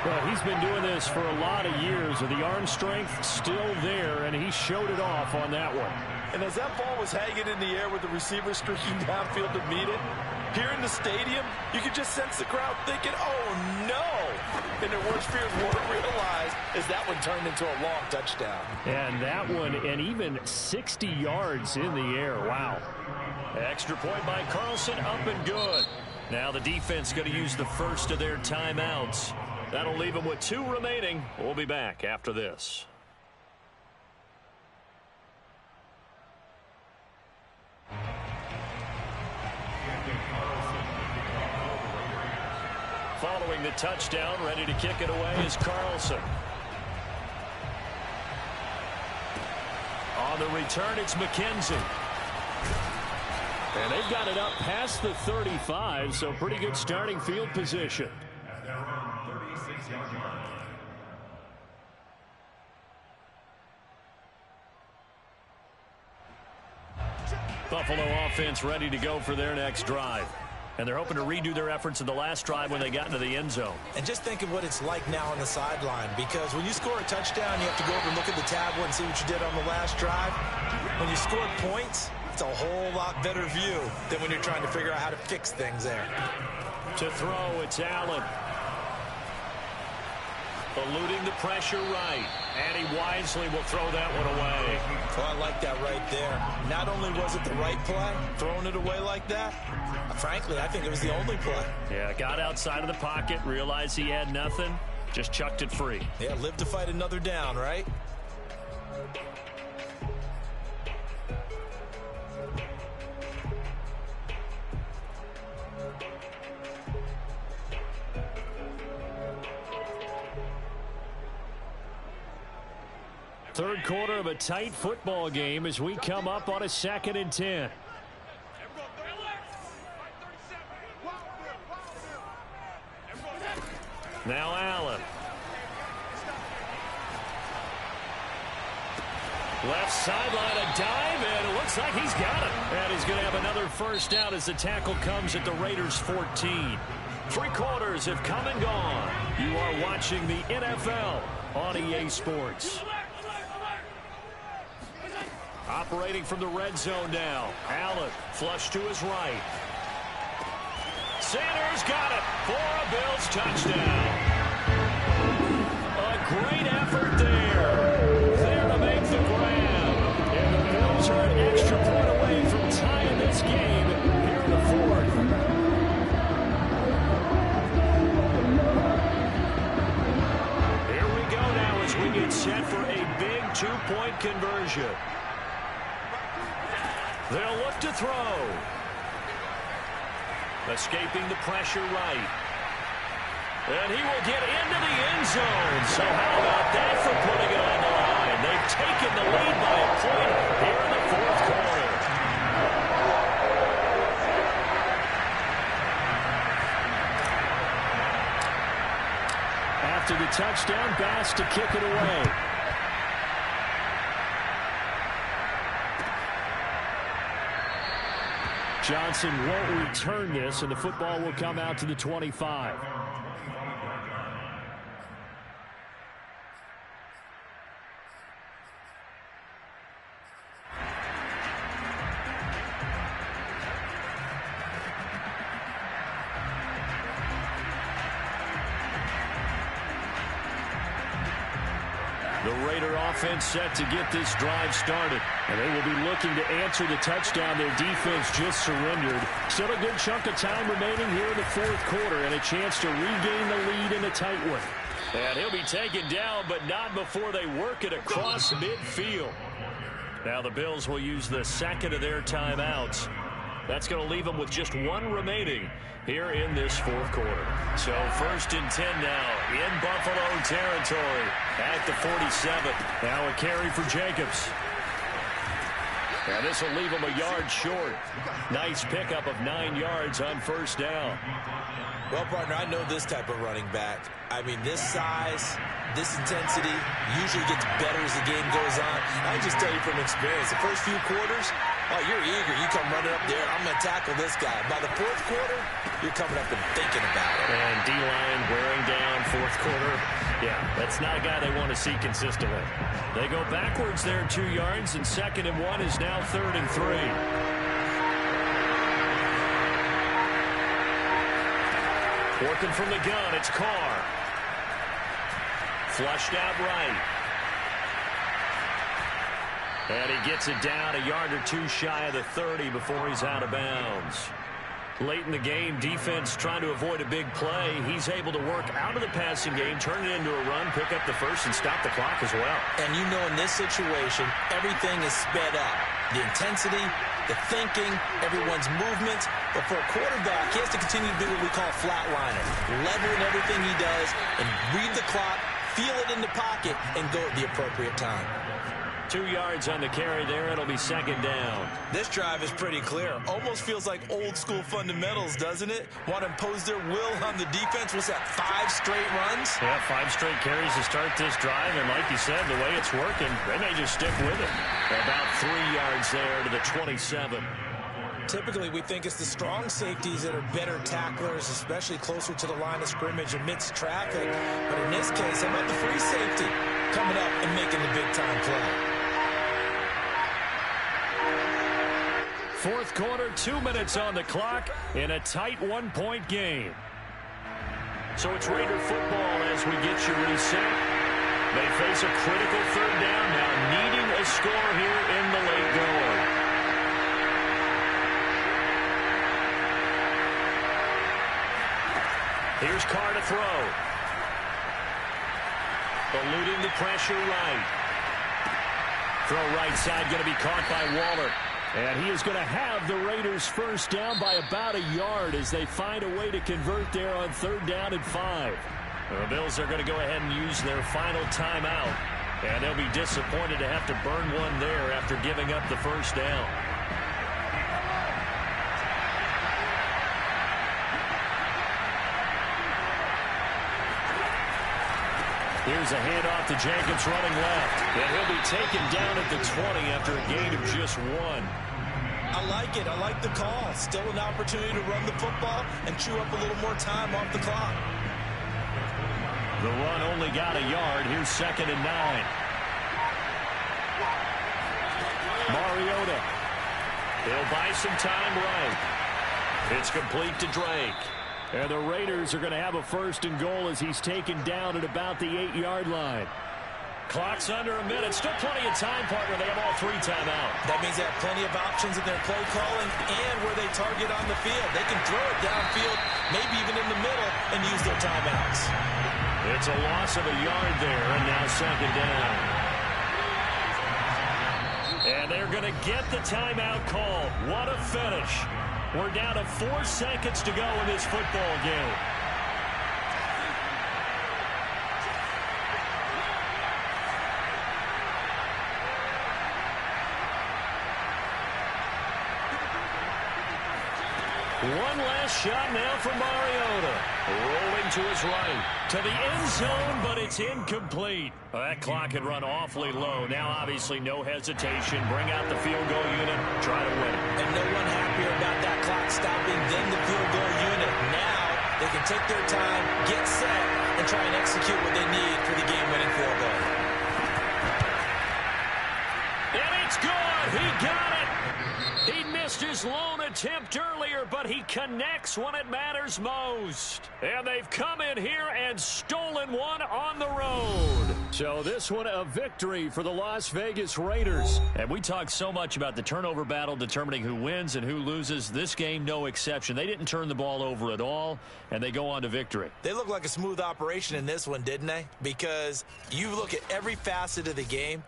Well, he's been doing this for a lot of years, with the arm strength still there, and he showed it off on that one. And as that ball was hanging in the air with the receiver streaking downfield to meet it, here in the stadium, you could just sense the crowd thinking, oh, no! And their worst fears weren't realized as that one turned into a long touchdown. And that one, and even 60 yards in the air. Wow. Extra point by Carlson, up and good. Now the defense going to use the first of their timeouts. That'll leave them with 2 remaining. We'll be back after this. Following the touchdown, ready to kick it away is Carlson. On the return, it's McKenzie. And they've got it up past the 35, so pretty good starting field position. Buffalo offense ready to go for their next drive. And they're hoping to redo their efforts in the last drive when they got into the end zone. And just think of what it's like now on the sideline, because when you score a touchdown, you have to go over and look at the tablet and see what you did on the last drive. When you scored points, it's a whole lot better view than when you're trying to figure out how to fix things there. To throw, it's Allen. Eluding the pressure right. And he wisely will throw that one away. Well, I like that right there. Not only was it the right play, throwing it away like that, frankly, I think it was the only play. Yeah, got outside of the pocket, realized he had nothing, just chucked it free. Yeah, live to fight another down, right? Third quarter of a tight football game as we come up on a 2nd and 10. Now Allen. Left sideline, a dive, and it looks like he's got it. And he's going to have another first down as the tackle comes at the Raiders' 14. 3 quarters have come and gone. You are watching the NFL on EA Sports. Operating from the red zone now. Allen, flush to his right. Sanders got it for a Bills touchdown. A great effort there. There to make the grab. And the Bills are an extra point away from tying this game here in the 4th. Here we go now as we get set for a big 2-point conversion. They'll look to throw. Escaping the pressure right. And he will get into the end zone. So how about that for putting it on the line? They've taken the lead by a point here in the 4th quarter. After the touchdown, Bass to kick it away. Johnson won't return this, and the football will come out to the 25. The Raider offense set to get this drive started. And they will be looking to answer the touchdown their defense just surrendered. Still a good chunk of time remaining here in the fourth quarter and a chance to regain the lead in a tight one. And he'll be taken down, but not before they work it across midfield. Now the Bills will use the second of their timeouts. That's going to leave them with just one remaining here in this fourth quarter. So 1st and 10 now in Buffalo territory at the 47. Now a carry for Jacobs. And this will leave him a yard short. Nice pickup of 9 yards on first down. Well, partner, I know this type of running back. I mean, this size, this intensity usually gets better as the game goes on. I just tell you from experience, the first few quarters, oh, you're eager. You come running up there, I'm going to tackle this guy. By the fourth quarter, you're coming up and thinking about it. And D-line wearing down fourth quarter. Yeah, that's not a guy they want to see consistently. They go backwards there 2 yards, and 2nd and 1 is now 3rd and 3. Working from the gun, it's Carr. Flushed out right. And he gets it down a yard or two shy of the 30 before he's out of bounds. Late in the game, defense trying to avoid a big play. He's able to work out of the passing game, turn it into a run, pick up the first, and stop the clock as well. And you know in this situation, everything is sped up. The intensity, the thinking, everyone's movements. But for a quarterback, he has to continue to do what we call flatliner. Level in everything he does and read the clock, feel it in the pocket, and go at the appropriate time. 2 yards on the carry there. It'll be 2nd down. This drive is pretty clear. Almost feels like old school fundamentals, doesn't it? Want to impose their will on the defense. What's that, 5 straight runs? Yeah, 5 straight carries to start this drive. And like you said, the way it's working, they may just stick with it. About 3 yards there to the 27. Typically, we think it's the strong safeties that are better tacklers, especially closer to the line of scrimmage amidst traffic. But in this case, how about the free safety coming up and making the big-time play? Fourth quarter, 2 minutes on the clock in a tight 1-point game. So it's Raider football as we get you reset. They face a critical 3rd down now, needing a score here in the late going. Here's Carr to throw. Eluding the pressure right. Throw right side going to be caught by Waller. And he is going to have the Raiders first down by about a yard as they find a way to convert there on 3rd down and 5. The Bills are going to go ahead and use their final timeout. And they'll be disappointed to have to burn one there after giving up the first down. Here's a handoff to Jacobs running left. And he'll be taken down at the 20 after a gain of just 1. I like it. I like the call. Still an opportunity to run the football and chew up a little more time off the clock. The run only got a yard. Here's 2nd and 9. Mariota. He'll buy some time right. It's complete to Drake. And the Raiders are going to have a 1st and goal as he's taken down at about the 8-yard line. Clock's under a minute. Still plenty of time, partner. They have all 3 timeouts. That means they have plenty of options in their play calling and where they target on the field. They can throw it downfield, maybe even in the middle, and use their timeouts. It's a loss of a yard there, and now 2nd down. And they're going to get the timeout called. What a finish. We're down to 4 seconds to go in this football game. One last shot now for Mariota. Rolling to his right. To the end zone, but it's incomplete. That clock had run awfully low. Now, obviously, no hesitation. Bring out the field goal unit. Try to win it. And no one happier about that clock stopping than the field goal unit. Now, they can take their time, get set, and try and execute what they need for the game-winning field goal. And it's good. He got it. He missed his lone attempt earlier, but he connects when it matters most. And they've come in here and stolen one on the road. So this one a victory for the Las Vegas Raiders. And we talked so much about the turnover battle determining who wins and who loses. This game, no exception. They didn't turn the ball over at all, and they go on to victory. They look like a smooth operation in this one, didn't they? Because you look at every facet of the game,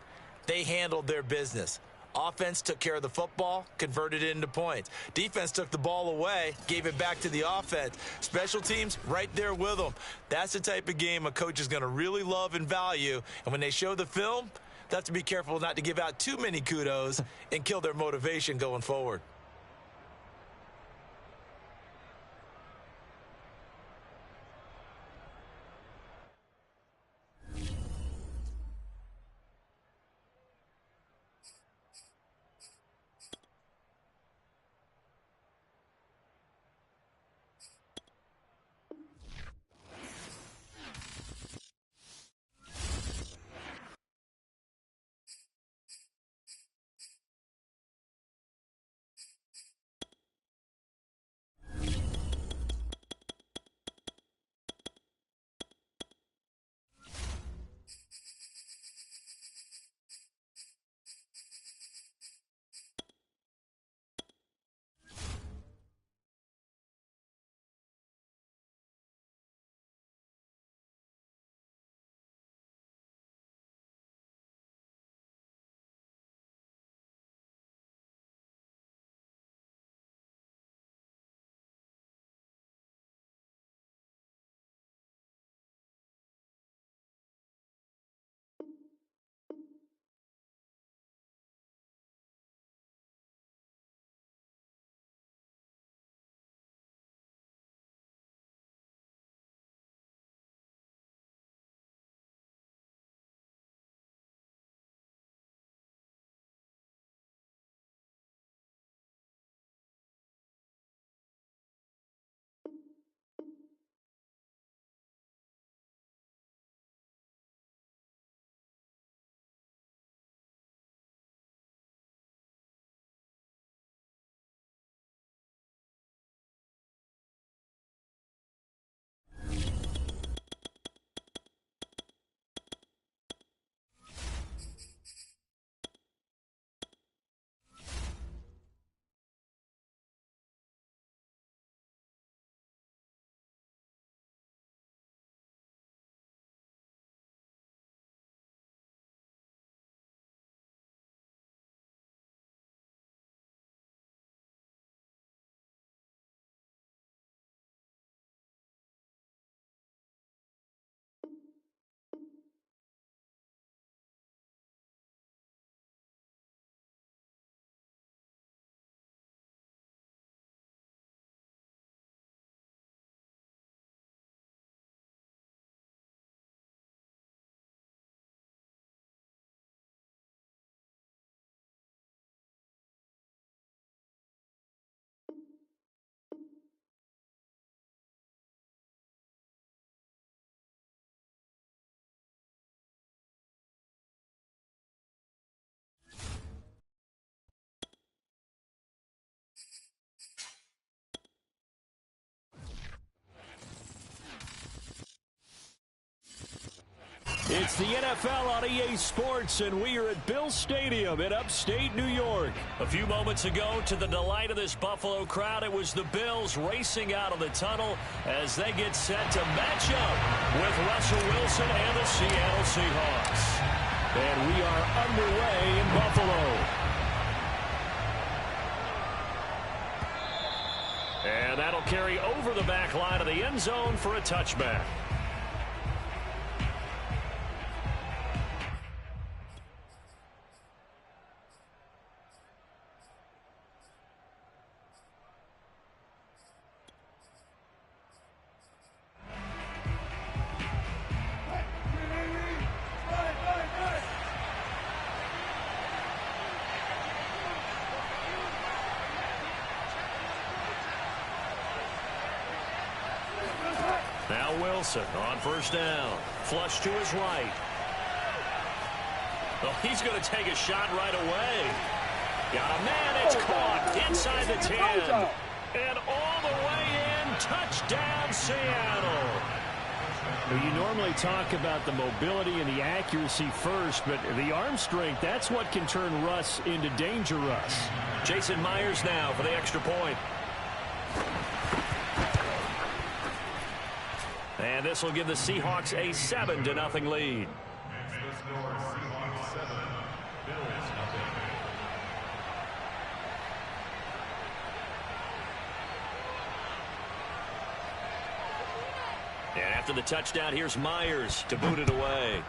they handled their business. Offense took care of the football, converted it into points. Defense took the ball away, gave it back to the offense. Special teams, right there with them. That's the type of game a coach is going to really love and value. And when they show the film, they have to be careful not to give out too many kudos and kill their motivation going forward. It's the NFL on EA Sports, and we are at Bill Stadium in upstate New York. A few moments ago, to the delight of this Buffalo crowd, it was the Bills racing out of the tunnel as they get set to match up with Russell Wilson and the Seattle Seahawks. And we are underway in Buffalo. And that'll carry over the back line of the end zone for a touchback. Now Wilson on first down. Flush to his right. Well, he's going to take a shot right away. Got a man. It's caught inside the 10. And all the way in. Touchdown, Seattle. Well, you normally talk about the mobility and the accuracy first, but the arm strength, that's what can turn Russ into danger Russ. Jason Myers now for the extra point. And this will give the Seahawks a 7-0 lead. And after the touchdown, here's Myers to boot it away.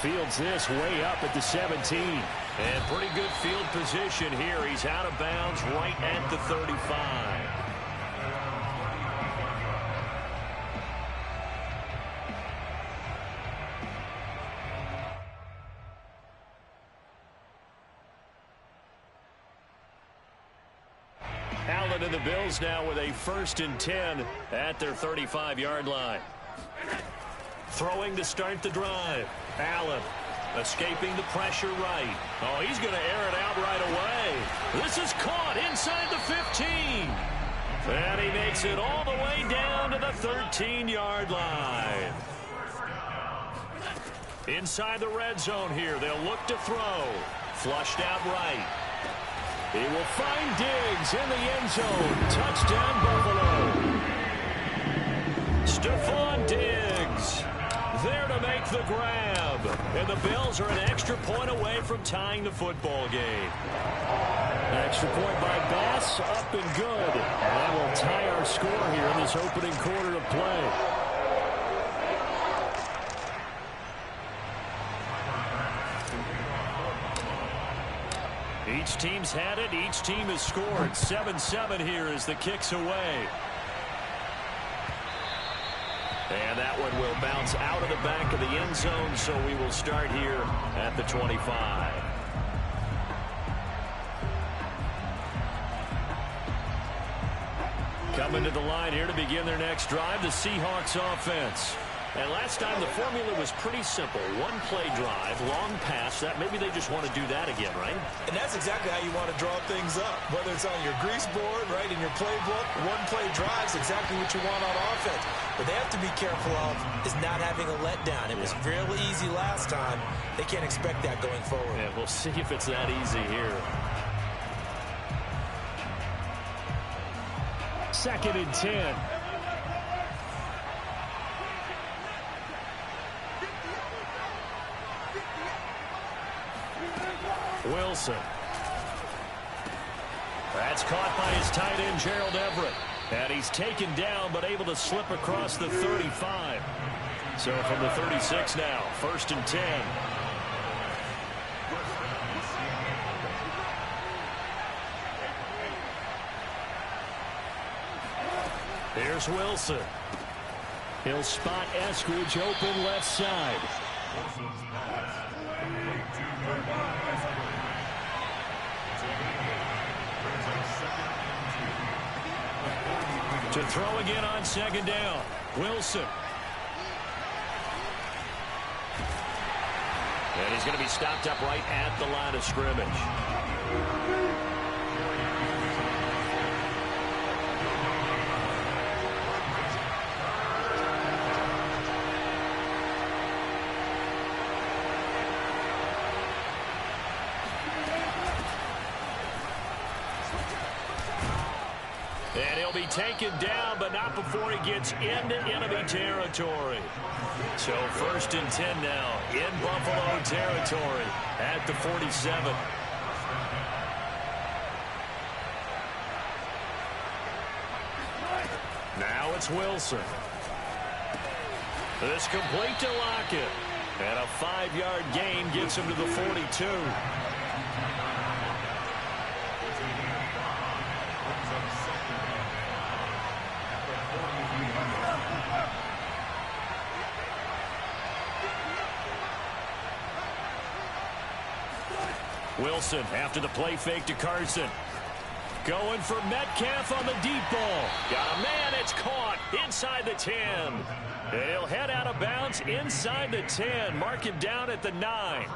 Fields this way up at the 17. And pretty good field position here. He's out of bounds right at the 35. Allen and the Bills now with a 1st and 10 at their 35-yard line. Throwing to start the drive. Allen escaping the pressure right. Oh, he's going to air it out right away. This is caught inside the 15. And he makes it all the way down to the 13-yard line. Inside the red zone here. They'll look to throw. Flushed out right. He will find Diggs in the end zone. Touchdown, Buffalo. Stephon Diggs there to make the grab. And the Bills are an extra point away from tying the football game. Extra point by Bass, up and good. And that will tie our score here in this opening quarter of play. Each team's had it. Each team has scored. 7-7 here as the kick's away. And that one will bounce out of the back of the end zone, so we will start here at the 25. Coming to the line here to begin their next drive, the Seahawks offense. And last time the formula was pretty simple. One play drive, long pass. That maybe they just want to do that again, right? And that's exactly how you want to draw things up. Whether it's on your grease board, right, in your playbook, one play drive is exactly what you want on offense. What they have to be careful of is not having a letdown. It was real easy last time. They can't expect that going forward. Yeah, we'll see if it's that easy here. 2nd and 10. Wilson. That's caught by his tight end, Gerald Everett. And he's taken down, but able to slip across the 35. So from the 36 now, 1st and 10. Here's Wilson. He'll spot Eskridge open left side. To throw again on 2nd down. Wilson. And he's going to be stopped up right at the line of scrimmage. And he'll be taken down, but not before he gets into enemy territory. So 1st and 10 now in Buffalo territory at the 47. Now it's Wilson. This complete to Lockett. And a 5-yard gain gets him to the 42. Wilson after the play fake to Carson. Going for Metcalf on the deep ball. Got a man, it's caught inside the 10. And he'll head out of bounds inside the 10. Mark him down at the 9.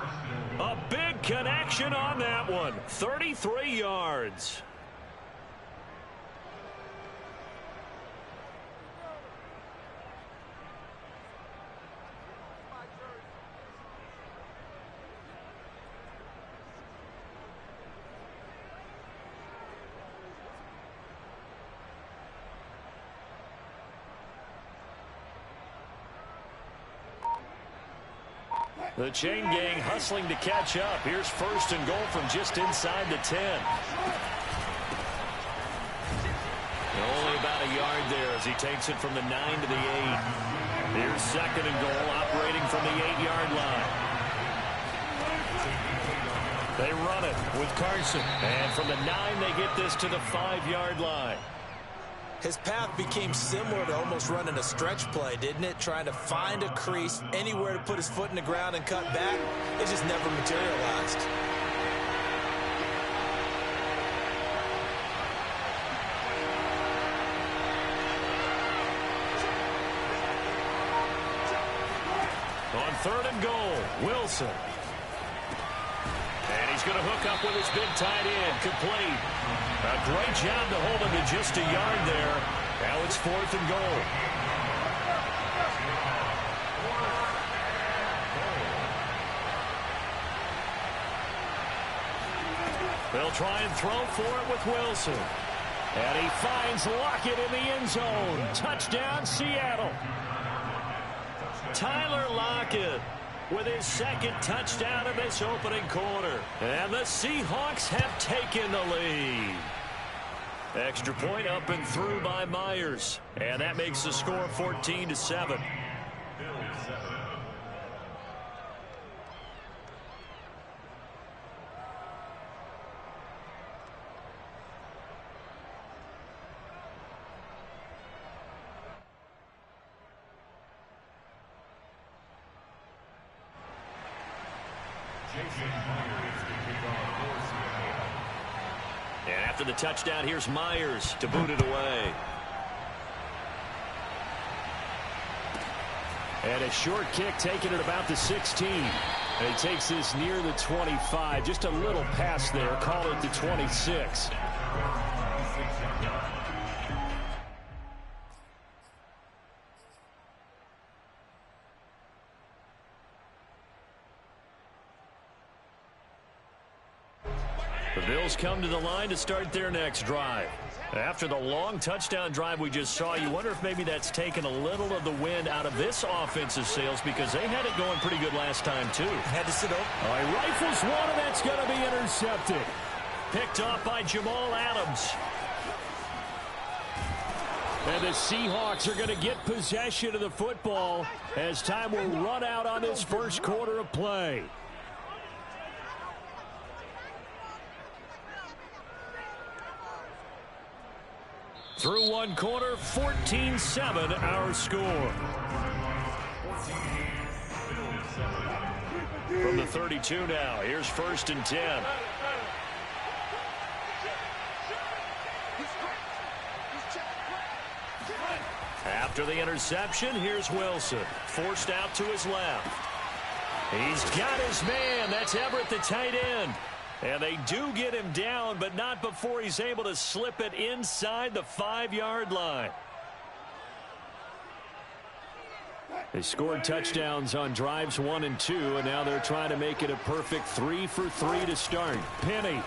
A big connection on that one. 33 yards. The chain gang hustling to catch up. Here's first and goal from just inside the 10. Only about a yard there as he takes it from the 9 to the 8. Here's second and goal, operating from the 8-yard line. They run it with Carson. And from the 9, they get this to the 5-yard line. His path became similar to almost running a stretch play, didn't it? Trying to find a crease, anywhere to put his foot in the ground and cut back. It just never materialized. On third and goal, Wilson. And he's going to hook up with his big tight end, complete. A great job to hold him to just a yard there. Now it's fourth and goal. They'll try and throw for it with Wilson. And he finds Lockett in the end zone. Touchdown, Seattle. Tyler Lockett with his second touchdown of this opening quarter. And the Seahawks have taken the lead. Extra point up and through by Myers. And that makes the score 14-7. And after the touchdown, here's Myers to boot it away. And a short kick taken at about the 16. And he takes this near the 25. Just a little pass there. Call it the 26. The Bills come to the line to start their next drive. After the long touchdown drive we just saw, you wonder if maybe that's taken a little of the wind out of this offensive sails because they had it going pretty good last time, too. Had to sit over. All right, rifles one, and that's going to be intercepted. Picked off by Jamal Adams. And the Seahawks are going to get possession of the football as time will run out on this first quarter of play. Through one quarter, 14-7 our score. From the 32 now, here's first and 10. After the interception, here's Wilson. Forced out to his left. He's got his man. That's Everett, the tight end. And they do get him down, but not before he's able to slip it inside the 5-yard line. They scored touchdowns on drives 1 and 2, and now they're trying to make it a perfect 3 for 3 to start. Penny.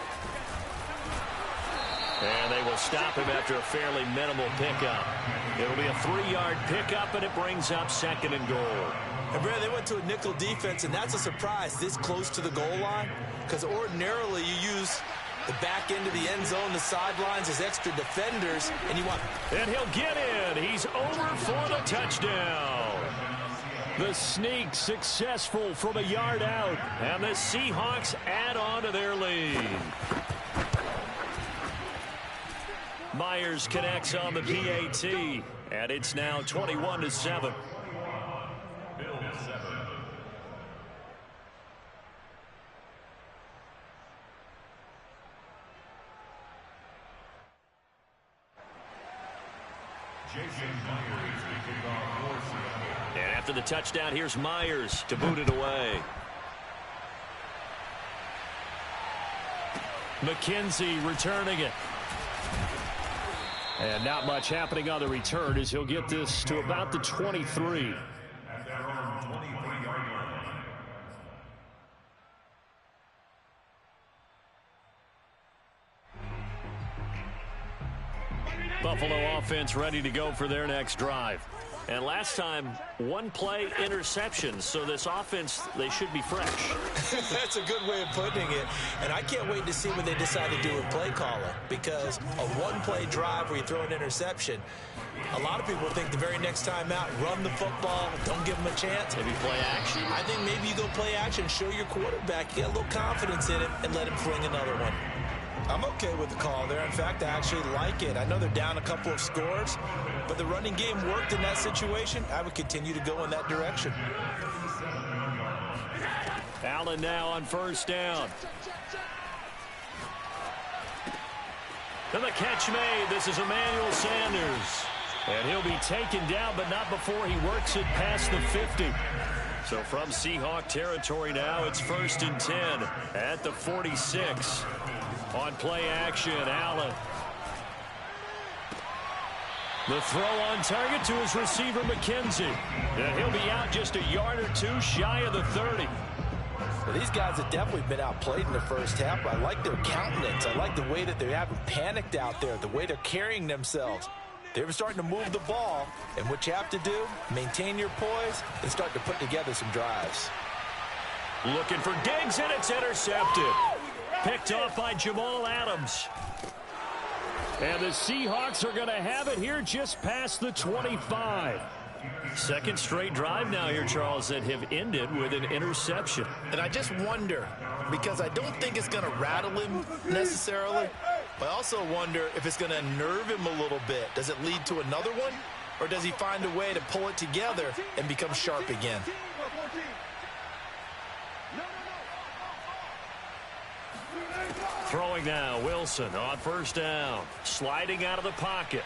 And they will stop him after a fairly minimal pickup. It'll be a 3-yard pickup, and it brings up second and goal. And Brad, they went to a nickel defense, and that's a surprise this close to the goal line. Because ordinarily you use the back end of the end zone, the sidelines as extra defenders, and you want... And he'll get in. He's over for the touchdown. The sneak successful from a yard out. And the Seahawks add on to their lead. Myers connects on the PAT. And it's now 21-7. And after the touchdown, here's Myers to boot it away. McKenzie returning it. And not much happening on the return as he'll get this to about the 23. Buffalo offense ready to go for their next drive. And last time, one play interception. So this offense, they should be fresh. That's a good way of putting it. And I can't wait to see what they decide to do with play calling, because a one-play drive where you throw an interception, a lot of people think the very next time out, run the football, don't give them a chance. Maybe play action. I think maybe you go play action, show your quarterback, get a little confidence in it, and let him fling another one. I'm okay with the call there. In fact, I actually like it. I know they're down a couple of scores, but the running game worked in that situation. I would continue to go in that direction. Allen now on first down. And the catch made. This is Emmanuel Sanders. And he'll be taken down, but not before he works it past the 50. So from Seahawk territory now, it's 1st and 10 at the 46. On play action, Allen. The throw on target to his receiver, McKenzie. And he'll be out just a yard or two shy of the 30. Well, these guys have definitely been outplayed in the first half. I like their countenance. I like the way that they haven't panicked out there, the way they're carrying themselves. They're starting to move the ball, and what you have to do, maintain your poise and start to put together some drives. Looking for Diggs, and it's intercepted. Picked off by Jamal Adams. And the Seahawks are going to have it here just past the 25. Second straight drive now here, Charles, that have ended with an interception. And I just wonder, because I don't think it's going to rattle him necessarily, but I also wonder if it's going to nerve him a little bit. Does it lead to another one, or does he find a way to pull it together and become sharp again? Throwing now, Wilson on first down. Sliding out of the pocket.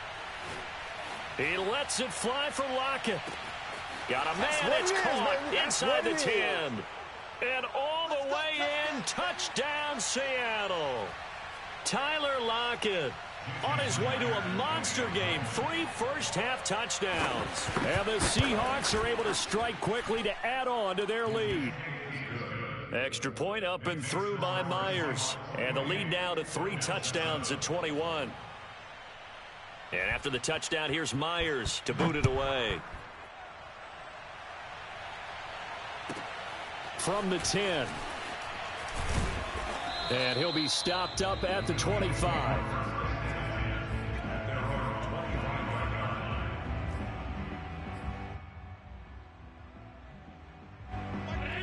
He lets it fly for Lockett. Got a man, it's caught inside the 10. And all the way in, touchdown Seattle. Tyler Lockett on his way to a monster game. 3 first-half touchdowns. And the Seahawks are able to strike quickly to add on to their lead. Extra point up and through by Myers. And the lead now to 3 touchdowns at 21. And after the touchdown, here's Myers to boot it away. From the 10. And he'll be stopped up at the 25.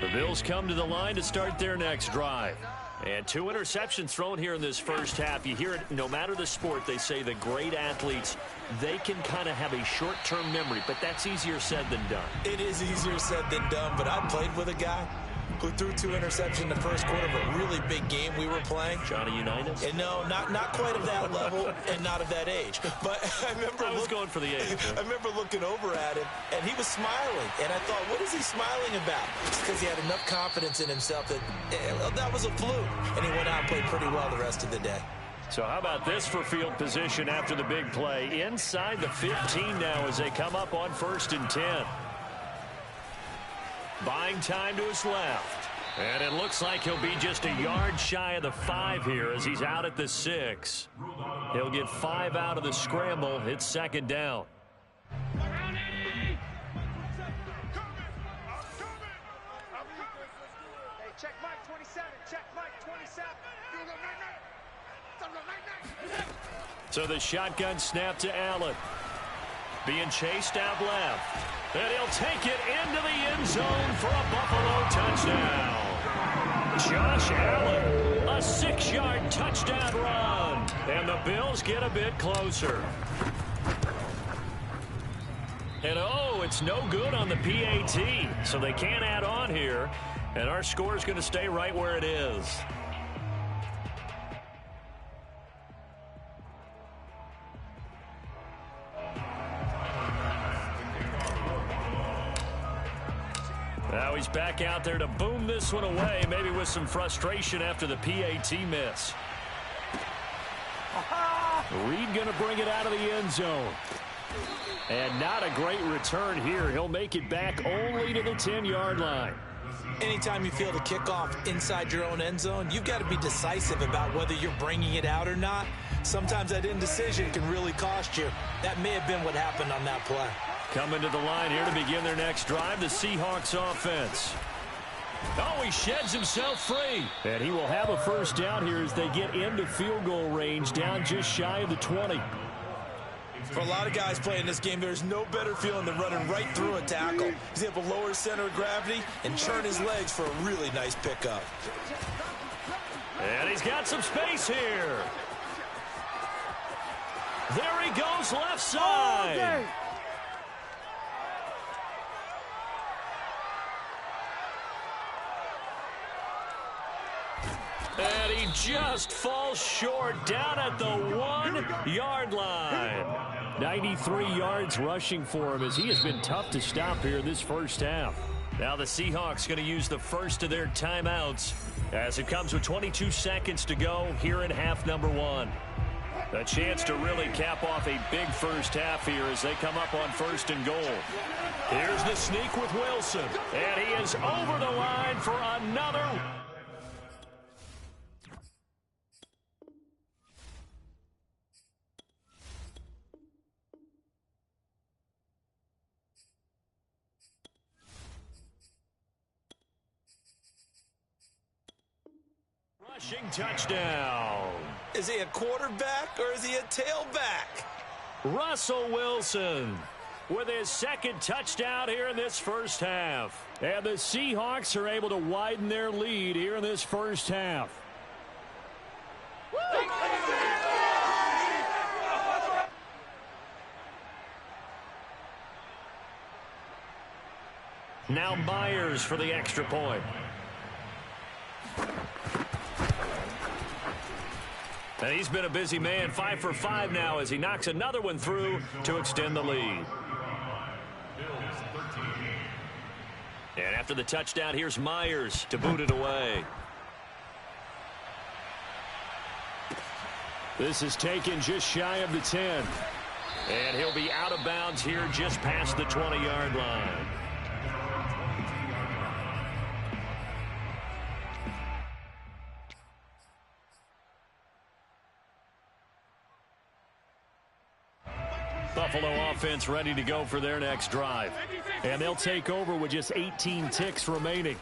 The Bills come to the line to start their next drive. And 2 interceptions thrown here in this first half. You hear it no matter the sport. They say the great athletes, they can kind of have a short-term memory, but that's easier said than done. It is easier said than done, but I played with a guy who threw 2 interceptions in the first quarter of a really big game we were playing. Johnny Unitas? And no, not quite of that level and not of that age. But I was going for the age. I remember looking over at him, and he was smiling. And I thought, what is he smiling about? It's because he had enough confidence in himself that that was a fluke. And he went out and played pretty well the rest of the day. So how about this for field position after the big play? Inside the 15 now as they come up on 1st and 10. Buying time to his left. And it looks like he'll be just a yard shy of the 5 here as he's out at the 6. He'll get 5 out of the scramble. It's 2nd down. Hey, check Mike 27. Check Mike 27. So the shotgun snap to Allen. Being chased out left. And he'll take it into the end zone for a Buffalo touchdown. Josh Allen, a 6-yard touchdown run. And the Bills get a bit closer. And oh, it's no good on the PAT. So they can't add on here. And our score is going to stay right where it is. Now he's back out there to boom this one away, maybe with some frustration after the PAT miss. Reed going to bring it out of the end zone. And not a great return here. He'll make it back only to the 10-yard line. Anytime you feel the kickoff inside your own end zone, you've got to be decisive about whether you're bringing it out or not. Sometimes that indecision can really cost you. That may have been what happened on that play. Coming to the line here to begin their next drive, the Seahawks offense. Oh, he sheds himself free. And he will have a first down here as they get into field goal range, down just shy of the 20. For a lot of guys playing this game, there's no better feeling than running right through a tackle. He's able to lower his center of gravity and churn his legs for a really nice pickup. And he's got some space here. There he goes, left side. And he just falls short down at the 1-yard line. 93 yards rushing for him as he has been tough to stop here in this first half. Now the Seahawks going to use the first of their timeouts as it comes with 22 seconds to go here in half number 1. A chance to really cap off a big first half here as they come up on 1st and goal. Here's the sneak with Wilson. And he is over the line for another. Rushing touchdown. Is he a quarterback or is he a tailback? Russell Wilson with his second touchdown here in this first half. And the Seahawks are able to widen their lead here in this first half. Now Myers for the extra point. And he's been a busy man, 5 for 5 now as he knocks another one through to extend the lead. And after the touchdown, here's Myers to boot it away. This is taken just shy of the 10. And he'll be out of bounds here just past the 20-yard line. Buffalo offense ready to go for their next drive. And they'll take over with just 18 ticks remaining.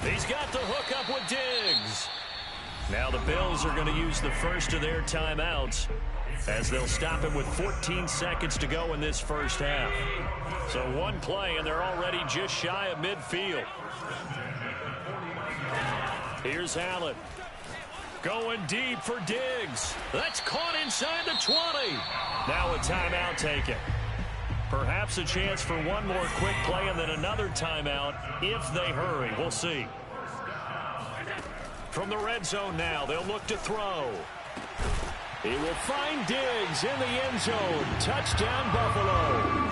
He's got the hook up with Diggs. Now the Bills are going to use the first of their timeouts as they'll stop him with 14 seconds to go in this first half. So one play and they're already just shy of midfield. Here's Allen. Going deep for Diggs. That's caught inside the 20. Now a timeout taken. Perhaps a chance for one more quick play and then another timeout if they hurry. We'll see. From the red zone now, they'll look to throw. He will find Diggs in the end zone. Touchdown, Buffalo.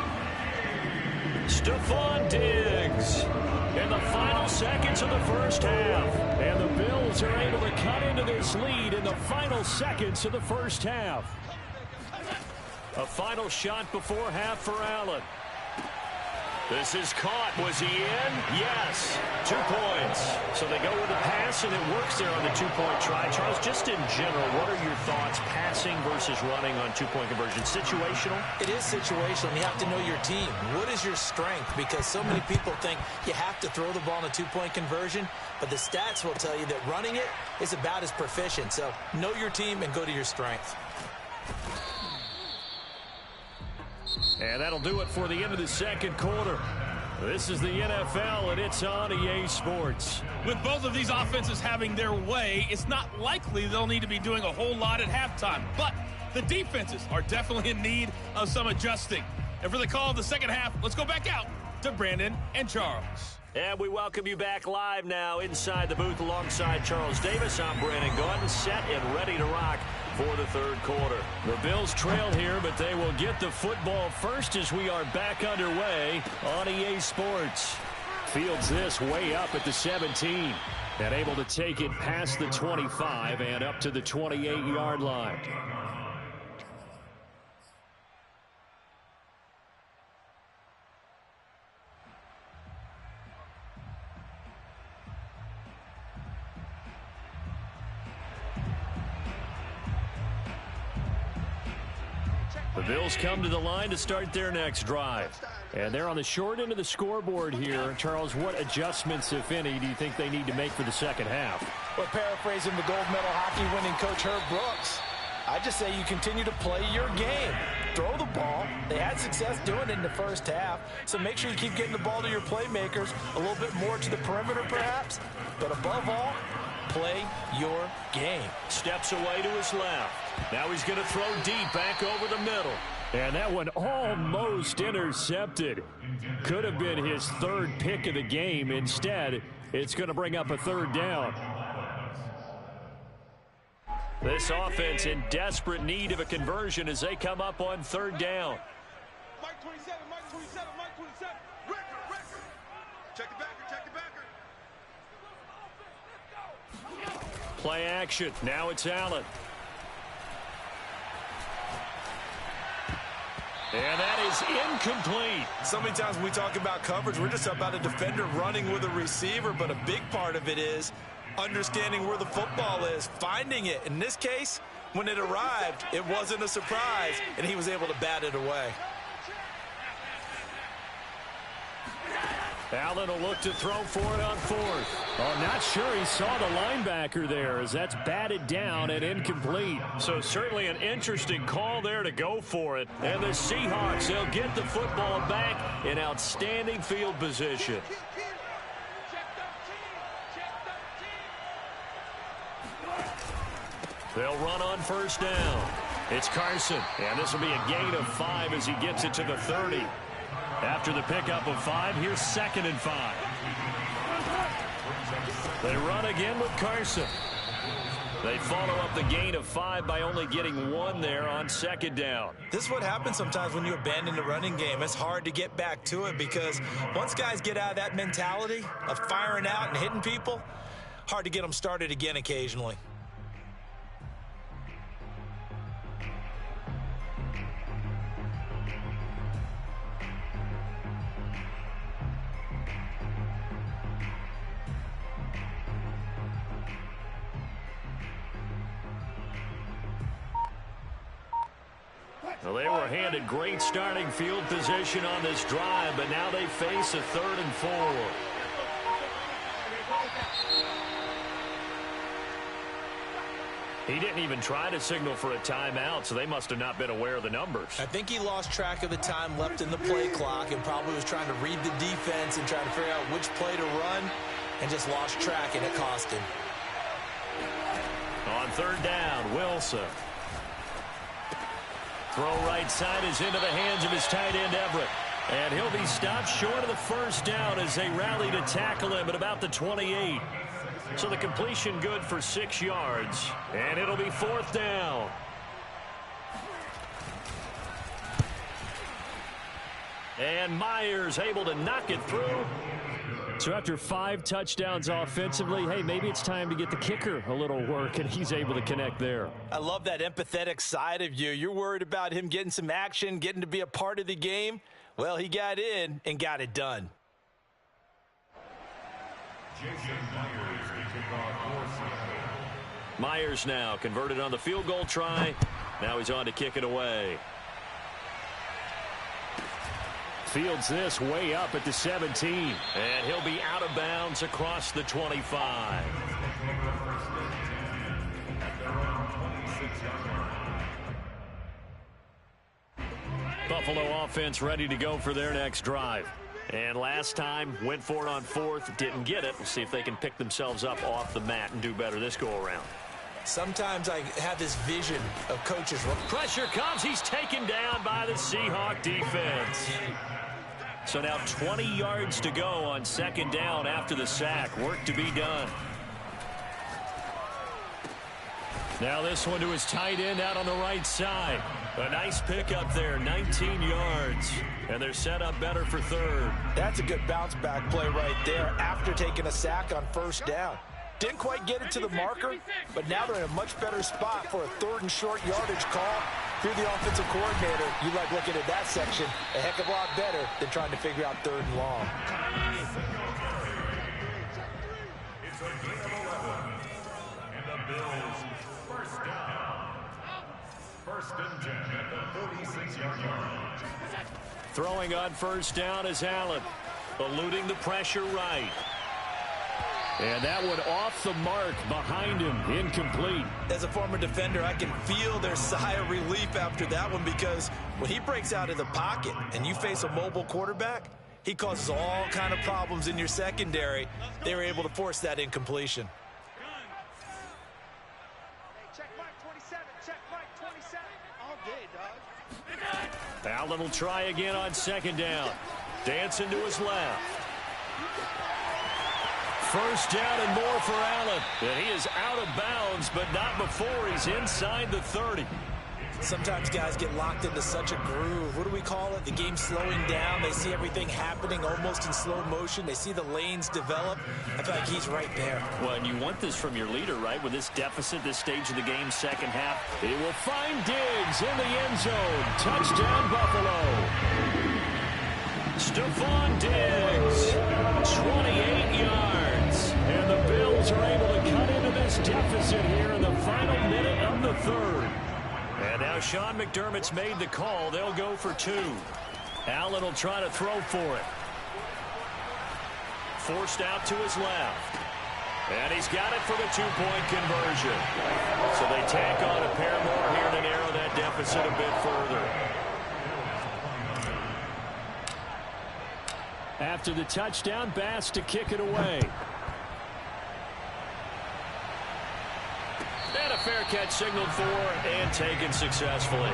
Stephon Diggs in the final seconds of the first half. And the Bills are able to cut into this lead in the final seconds of the first half. A final shot before half for Allen. This is caught. Was he in? Yes. 2 points. So they go with a pass, and it works there on the two-point try. Charles, just in general, what are your thoughts passing versus running on two-point conversion? Situational? It is situational. You have to know your team. What is your strength? Because so many people think you have to throw the ball in a two-point conversion, but the stats will tell you that running it is about as proficient. So know your team and go to your strength. And that'll do it for the end of the second quarter. This is the NFL, and it's on EA Sports. With both of these offenses having their way, it's not likely they'll need to be doing a whole lot at halftime. But the defenses are definitely in need of some adjusting. And for the call of the second half, let's go back out to Brandon and Charles. And we welcome you back live now inside the booth alongside Charles Davis. I'm Brandon Gaudin, set and ready to rock for the third quarter. The Bills trail here, but they will get the football first as we are back underway on EA Sports. Fields this way up at the 17 and able to take it past the 25 and up to the 28-yard line. The Bills come to the line to start their next drive. And they're on the short end of the scoreboard here. Charles, what adjustments, if any, do you think they need to make for the second half? Well, paraphrasing the gold medal hockey winning coach Herb Brooks, I just say you continue to play your game. Throw the ball. They had success doing it in the first half, so make sure you keep getting the ball to your playmakers, a little bit more to the perimeter perhaps, but above all, play your game. Steps away to his left. Now he's going to throw deep back over the middle. And that one almost intercepted. Could have been his third pick of the game. Instead, it's going to bring up a third down. This offense in desperate need of a conversion as they come up on third down. Mike 27, Mike 27, Mike 27. Record. Check the backer, check the backer. Play action. Now it's Allen. And that is incomplete. So many times when we talk about coverage, we're just about a defender running with a receiver, but a big part of it is understanding where the football is, finding it. In this case, when it arrived, it wasn't a surprise, and he was able to bat it away. Allen will look to throw for it on fourth. Oh, not sure he saw the linebacker there as that's batted down and incomplete. So certainly an interesting call there to go for it. And the Seahawks, they'll get the football back in outstanding field position. They'll run on first down. It's Carson, and this will be a gain of 5 as he gets it to the 30. After the pickup of 5, here's 2nd and 5. They run again with Carson. They follow up the gain of 5 by only getting 1 there on 2nd down. This is what happens sometimes when you abandon the running game. It's hard to get back to it because once guys get out of that mentality of firing out and hitting people, hard to get them started again occasionally. Well, they were handed great starting field position on this drive, but now they face a 3rd and 4. He didn't even try to signal for a timeout, so they must have not been aware of the numbers. I think he lost track of the time left in the play clock and probably was trying to read the defense and trying to figure out which play to run and just lost track, and it cost him. On 3rd down, Wilson. Throw right side is into the hands of his tight end, Everett. And he'll be stopped short of the first down as they rally to tackle him at about the 28. So the completion good for 6 yards. And it'll be 4th down. And Myers able to knock it through. So after 5 touchdowns offensively, hey, maybe it's time to get the kicker a little work, and he's able to connect there. I love that empathetic side of you. You're worried about him getting some action, getting to be a part of the game. Well, he got in and got it done. Myers now converted on the field goal try. Now he's on to kick it away. Fields this way up at the 17. And he'll be out of bounds across the 25. Buffalo offense ready to go for their next drive. And last time, went for it on 4th, didn't get it. We'll see if they can pick themselves up off the mat and do better this go-around. Sometimes I have this vision of coaches. Pressure comes. He's taken down by the Seahawk defense. So now 20 yards to go on 2nd down after the sack. Work to be done. Now this one to his tight end out on the right side. A nice pickup there, 19 yards. And they're set up better for 3rd. That's a good bounce back play right there after taking a sack on 1st down. Didn't quite get it to the marker, but now they're in a much better spot for a 3rd and short yardage call. If you're the offensive coordinator, you like looking at that section a heck of a lot better than trying to figure out 3rd and long. It's a gain of 11, and the Bills first down. First and 10 at the 46-yard line. Throwing on first down is Allen, eluding the pressure right. And that one off the mark behind him, incomplete. As a former defender, I can feel their sigh of relief after that one, because when he breaks out of the pocket and you face a mobile quarterback, he causes all kind of problems in your secondary. They were able to force that incompletion. Check mark 27. Check mark 27. All day, dog. Allen will try again on second down. Dancing to his left. First down and more for Allen. And he is out of bounds, but not before he's inside the 30. Sometimes guys get locked into such a groove. What do we call it? The game's slowing down. They see everything happening almost in slow motion. They see the lanes develop. I feel like he's right there. Well, and you want this from your leader, right? With this deficit, this stage of the game, second half. He will find Diggs in the end zone. Touchdown, Buffalo. Stephon Diggs, 28 yards. And the Bills are able to cut into this deficit here in the final minute of the third. And now Sean McDermott's made the call. They'll go for two. Allen will try to throw for it. Forced out to his left. And he's got it for the two-point conversion. So they tack on a pair more here to narrow that deficit a bit further. After the touchdown, Bass to kick it away. And a fair catch signaled for and taken successfully.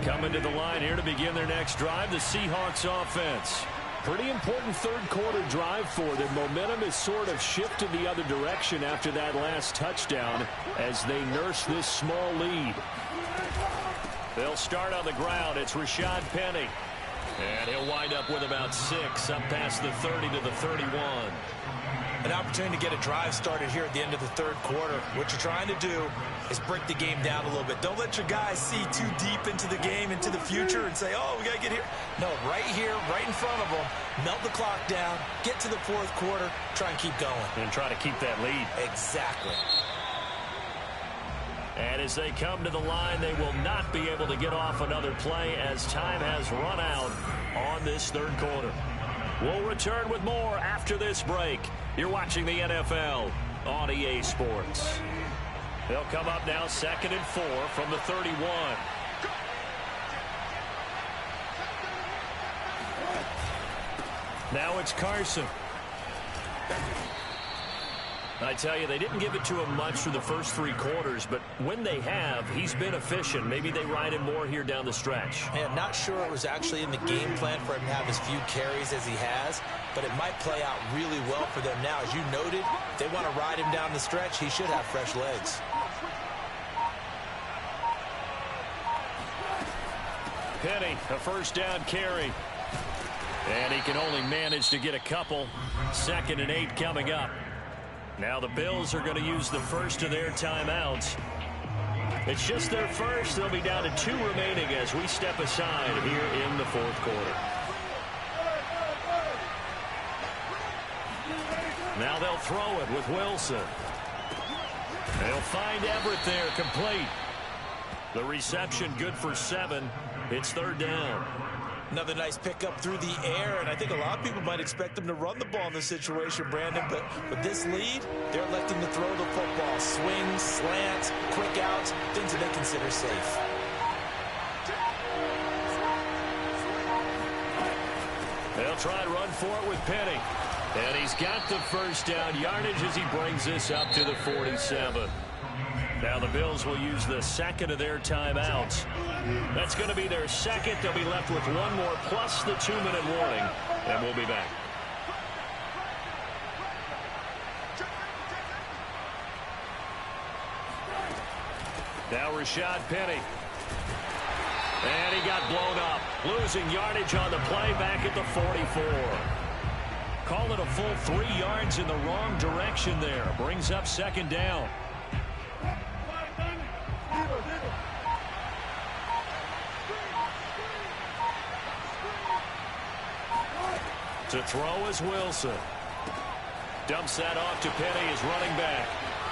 Coming to the line here to begin their next drive, the Seahawks offense. Pretty important third quarter drive for them. Momentum has sort of shifted the other direction after that last touchdown as they nurse this small lead. They'll start on the ground. It's Rashad Penny. And he'll wind up with about 6 up past the 30 to the 31. An opportunity to get a drive started here at the end of the third quarter. What you're trying to do is break the game down a little bit. Don't let your guys see too deep into the game, into the future, and say, oh, we got to get here. No, right here, right in front of them, melt the clock down, get to the fourth quarter, try and keep going. And try to keep that lead. Exactly. And as they come to the line, they will not be able to get off another play as time has run out on this third quarter. We'll return with more after this break. You're watching the NFL on EA Sports. They'll come up now 2nd and 4 from the 31. Now it's Carson. I tell you, they didn't give it to him much for the first 3 quarters, but when they have, he's been efficient. Maybe they ride him more here down the stretch. Man, not sure it was actually in the game plan for him to have as few carries as he has, but it might play out really well for them now. As you noted, if they want to ride him down the stretch, he should have fresh legs. Penny, a first down carry. And he can only manage to get a couple. 2nd and 8 coming up. Now the Bills are going to use the first of their timeouts. It's just their first. They'll be down to 2 remaining as we step aside here in the fourth quarter. Now they'll throw it with Wilson. They'll find Everett there, complete. The reception good for 7. It's 3rd down. Another nice pickup through the air, and I think a lot of people might expect them to run the ball in this situation, Brandon, but with this lead, they're electing to throw the football. Swings, slants, quick outs, things that they consider safe. They'll try and run for it with Penny. And he's got the first down yardage as he brings this up to the 47. Now the Bills will use the 2nd of their timeouts. That's going to be their 2nd. They'll be left with 1 more plus the 2-minute warning. And we'll be back. Now Rashad Penny. And he got blown up. Losing yardage on the play back at the 44. Call it a full 3 yards in the wrong direction there. Brings up 2nd down. To throw is Wilson. Dumps that off to Penny as running back.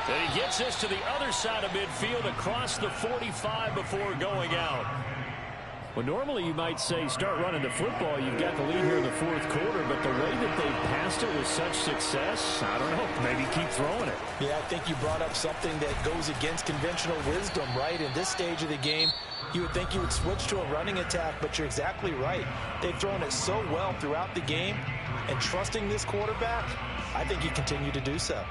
And he gets this to the other side of midfield across the 45 before going out. Well, normally you might say start running the football. You've got the lead here in the fourth quarter, but the way that they passed it with such success, I don't know, maybe keep throwing it. Yeah, I think you brought up something that goes against conventional wisdom, right? In this stage of the game, you would think you would switch to a running attack, but you're exactly right. They've thrown it so well throughout the game, and trusting this quarterback, I think you continue to do so.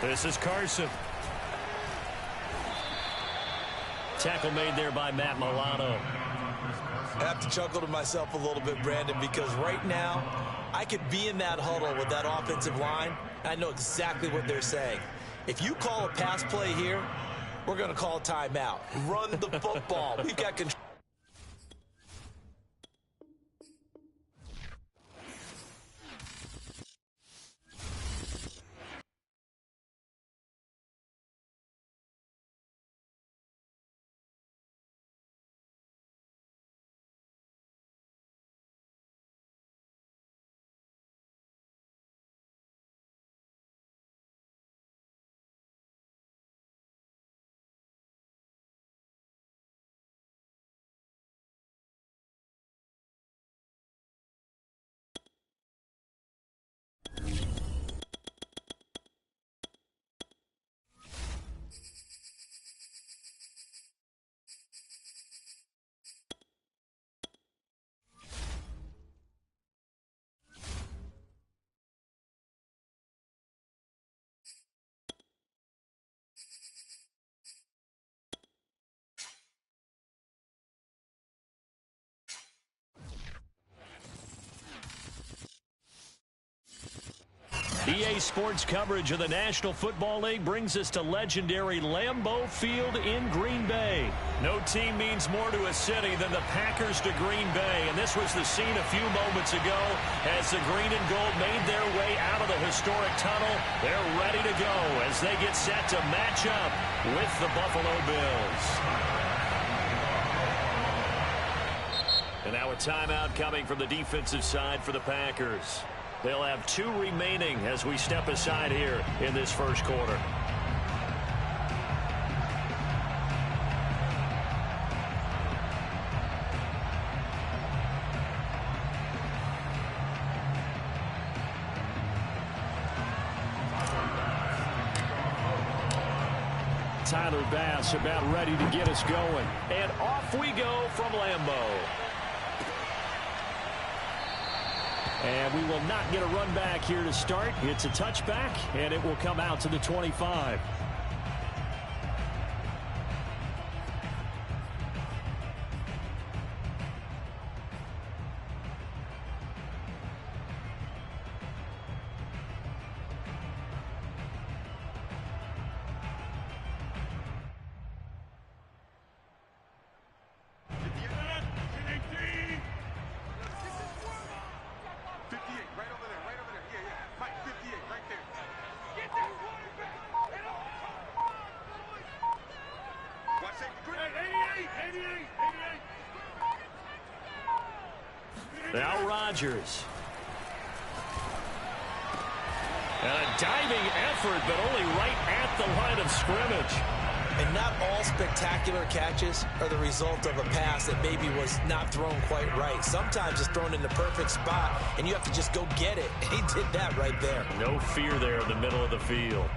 This is Carson. Tackle made there by Matt Milano. I have to chuckle to myself a little bit, Brandon, because right now I could be in that huddle with that offensive line. I know exactly what they're saying. If you call a pass play here, we're going to call a timeout. Run the football. We've got control. EA Sports coverage of the National Football League brings us to legendary Lambeau Field in Green Bay. No team means more to a city than the Packers to Green Bay, and this was the scene a few moments ago as the green and gold made their way out of the historic tunnel. They're ready to go as they get set to match up with the Buffalo Bills. And now a timeout coming from the defensive side for the Packers. They'll have 2 remaining as we step aside here in this first quarter. Tyler Bass about ready to get us going. And off we go from Lambeau. And we will not get a run back here to start. It's a touchback, and it will come out to the 25. Now Rodgers. And a diving effort, but only right at the line of scrimmage. And not all spectacular catches are the result of a pass that maybe was not thrown quite right. Sometimes it's thrown in the perfect spot, and you have to just go get it. And he did that right there. No fear there in the middle of the field.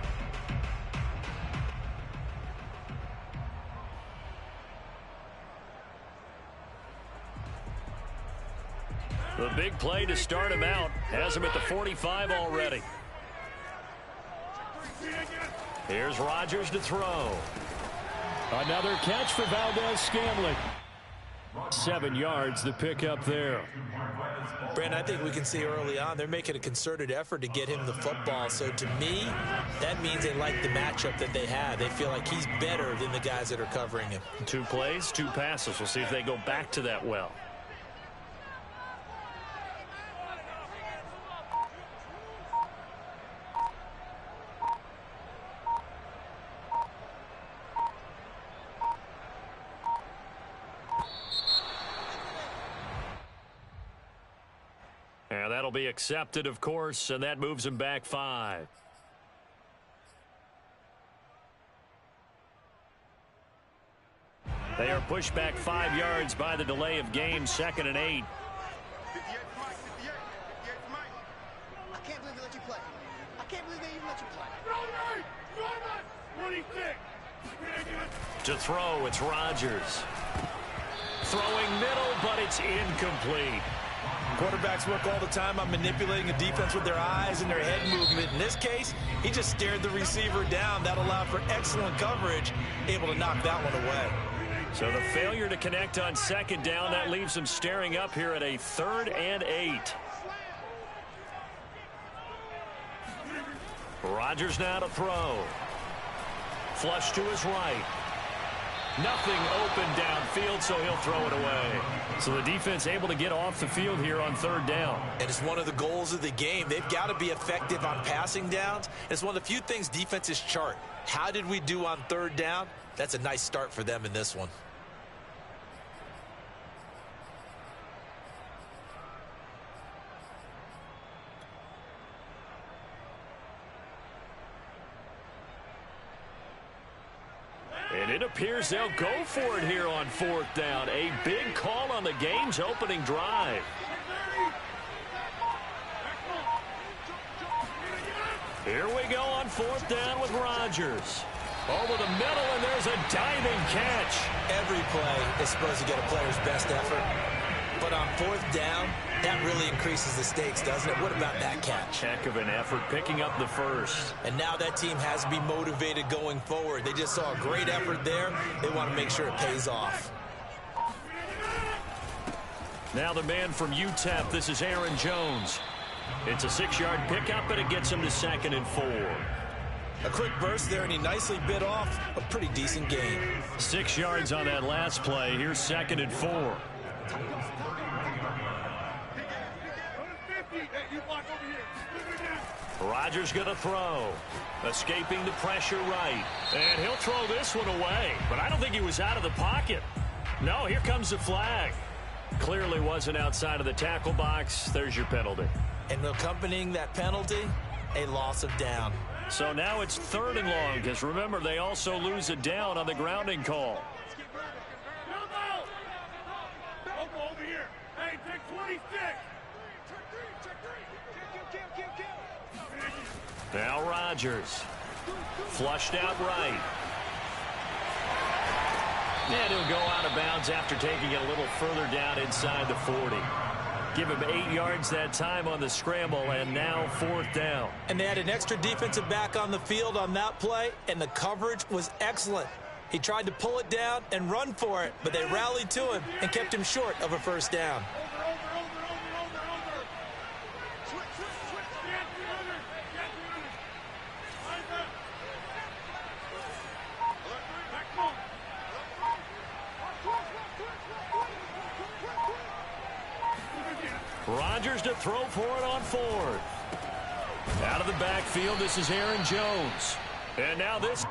The big play to start him out has him at the 45 already. Here's Rodgers to throw. Another catch for Valdez-Scantling. 7 yards the pick up there. Brandon, I think we can see early on they're making a concerted effort to get him the football. So to me, that means they like the matchup that they have. They feel like he's better than the guys that are covering him. 2 plays, 2 passes. We'll see if they go back to that well. That'll be accepted, of course, and that moves them back 5. They are pushed back 5 yards by the delay of game, 2nd and 8. 58 Mike, 58. 58 Mike. I can't believe they let you play. I can't believe they even let you play. To throw, it's Rodgers. Throwing middle, but it's incomplete. Quarterbacks work all the time on manipulating a defense with their eyes and their head movement. In this case, he just stared the receiver down. That allowed for excellent coverage, able to knock that one away. So the failure to connect on 2nd down, that leaves them staring up here at a 3rd and 8. Rodgers now to throw. Flush to his right. Nothing open downfield, so he'll throw it away. So the defense able to get off the field here on 3rd down. And it's one of the goals of the game. They've got to be effective on passing downs. It's one of the few things defenses chart. How did we do on 3rd down? That's a nice start for them in this one. And it appears they'll go for it here on 4th down. A big call on the game's opening drive. Here we go on 4th down with Rodgers. Over the middle, and there's a diving catch. Every play is supposed to get a player's best effort. But on 4th down, that really increases the stakes, doesn't it? What about that catch? Heck of an effort, picking up the first. And now that team has to be motivated going forward. They just saw a great effort there. They want to make sure it pays off. Now the man from UTEP, this is Aaron Jones. It's a 6-yard pickup, and it gets him to 2nd and 4. A quick burst there, and he nicely bit off a pretty decent gain. 6 yards on that last play. Here's 2nd and 4. Rodgers going to throw. Escaping the pressure right. And he'll throw this one away. But I don't think he was out of the pocket. No, here comes the flag. Clearly wasn't outside of the tackle box. There's your penalty. And accompanying that penalty, a loss of down. So now it's 3rd and long, because remember, they also lose a down on the grounding call. Over here. Hey, take 26. Now Rodgers. Flushed out right. And he'll go out of bounds after taking it a little further down inside the 40. Give him 8 yards that time on the scramble, and now 4th down. And they had an extra defensive back on the field on that play, and the coverage was excellent. He tried to pull it down and run for it, but they rallied to him and kept him short of a 1st down. Rodgers to throw for it on 4th. Out of the backfield, this is Aaron Jones. And now this...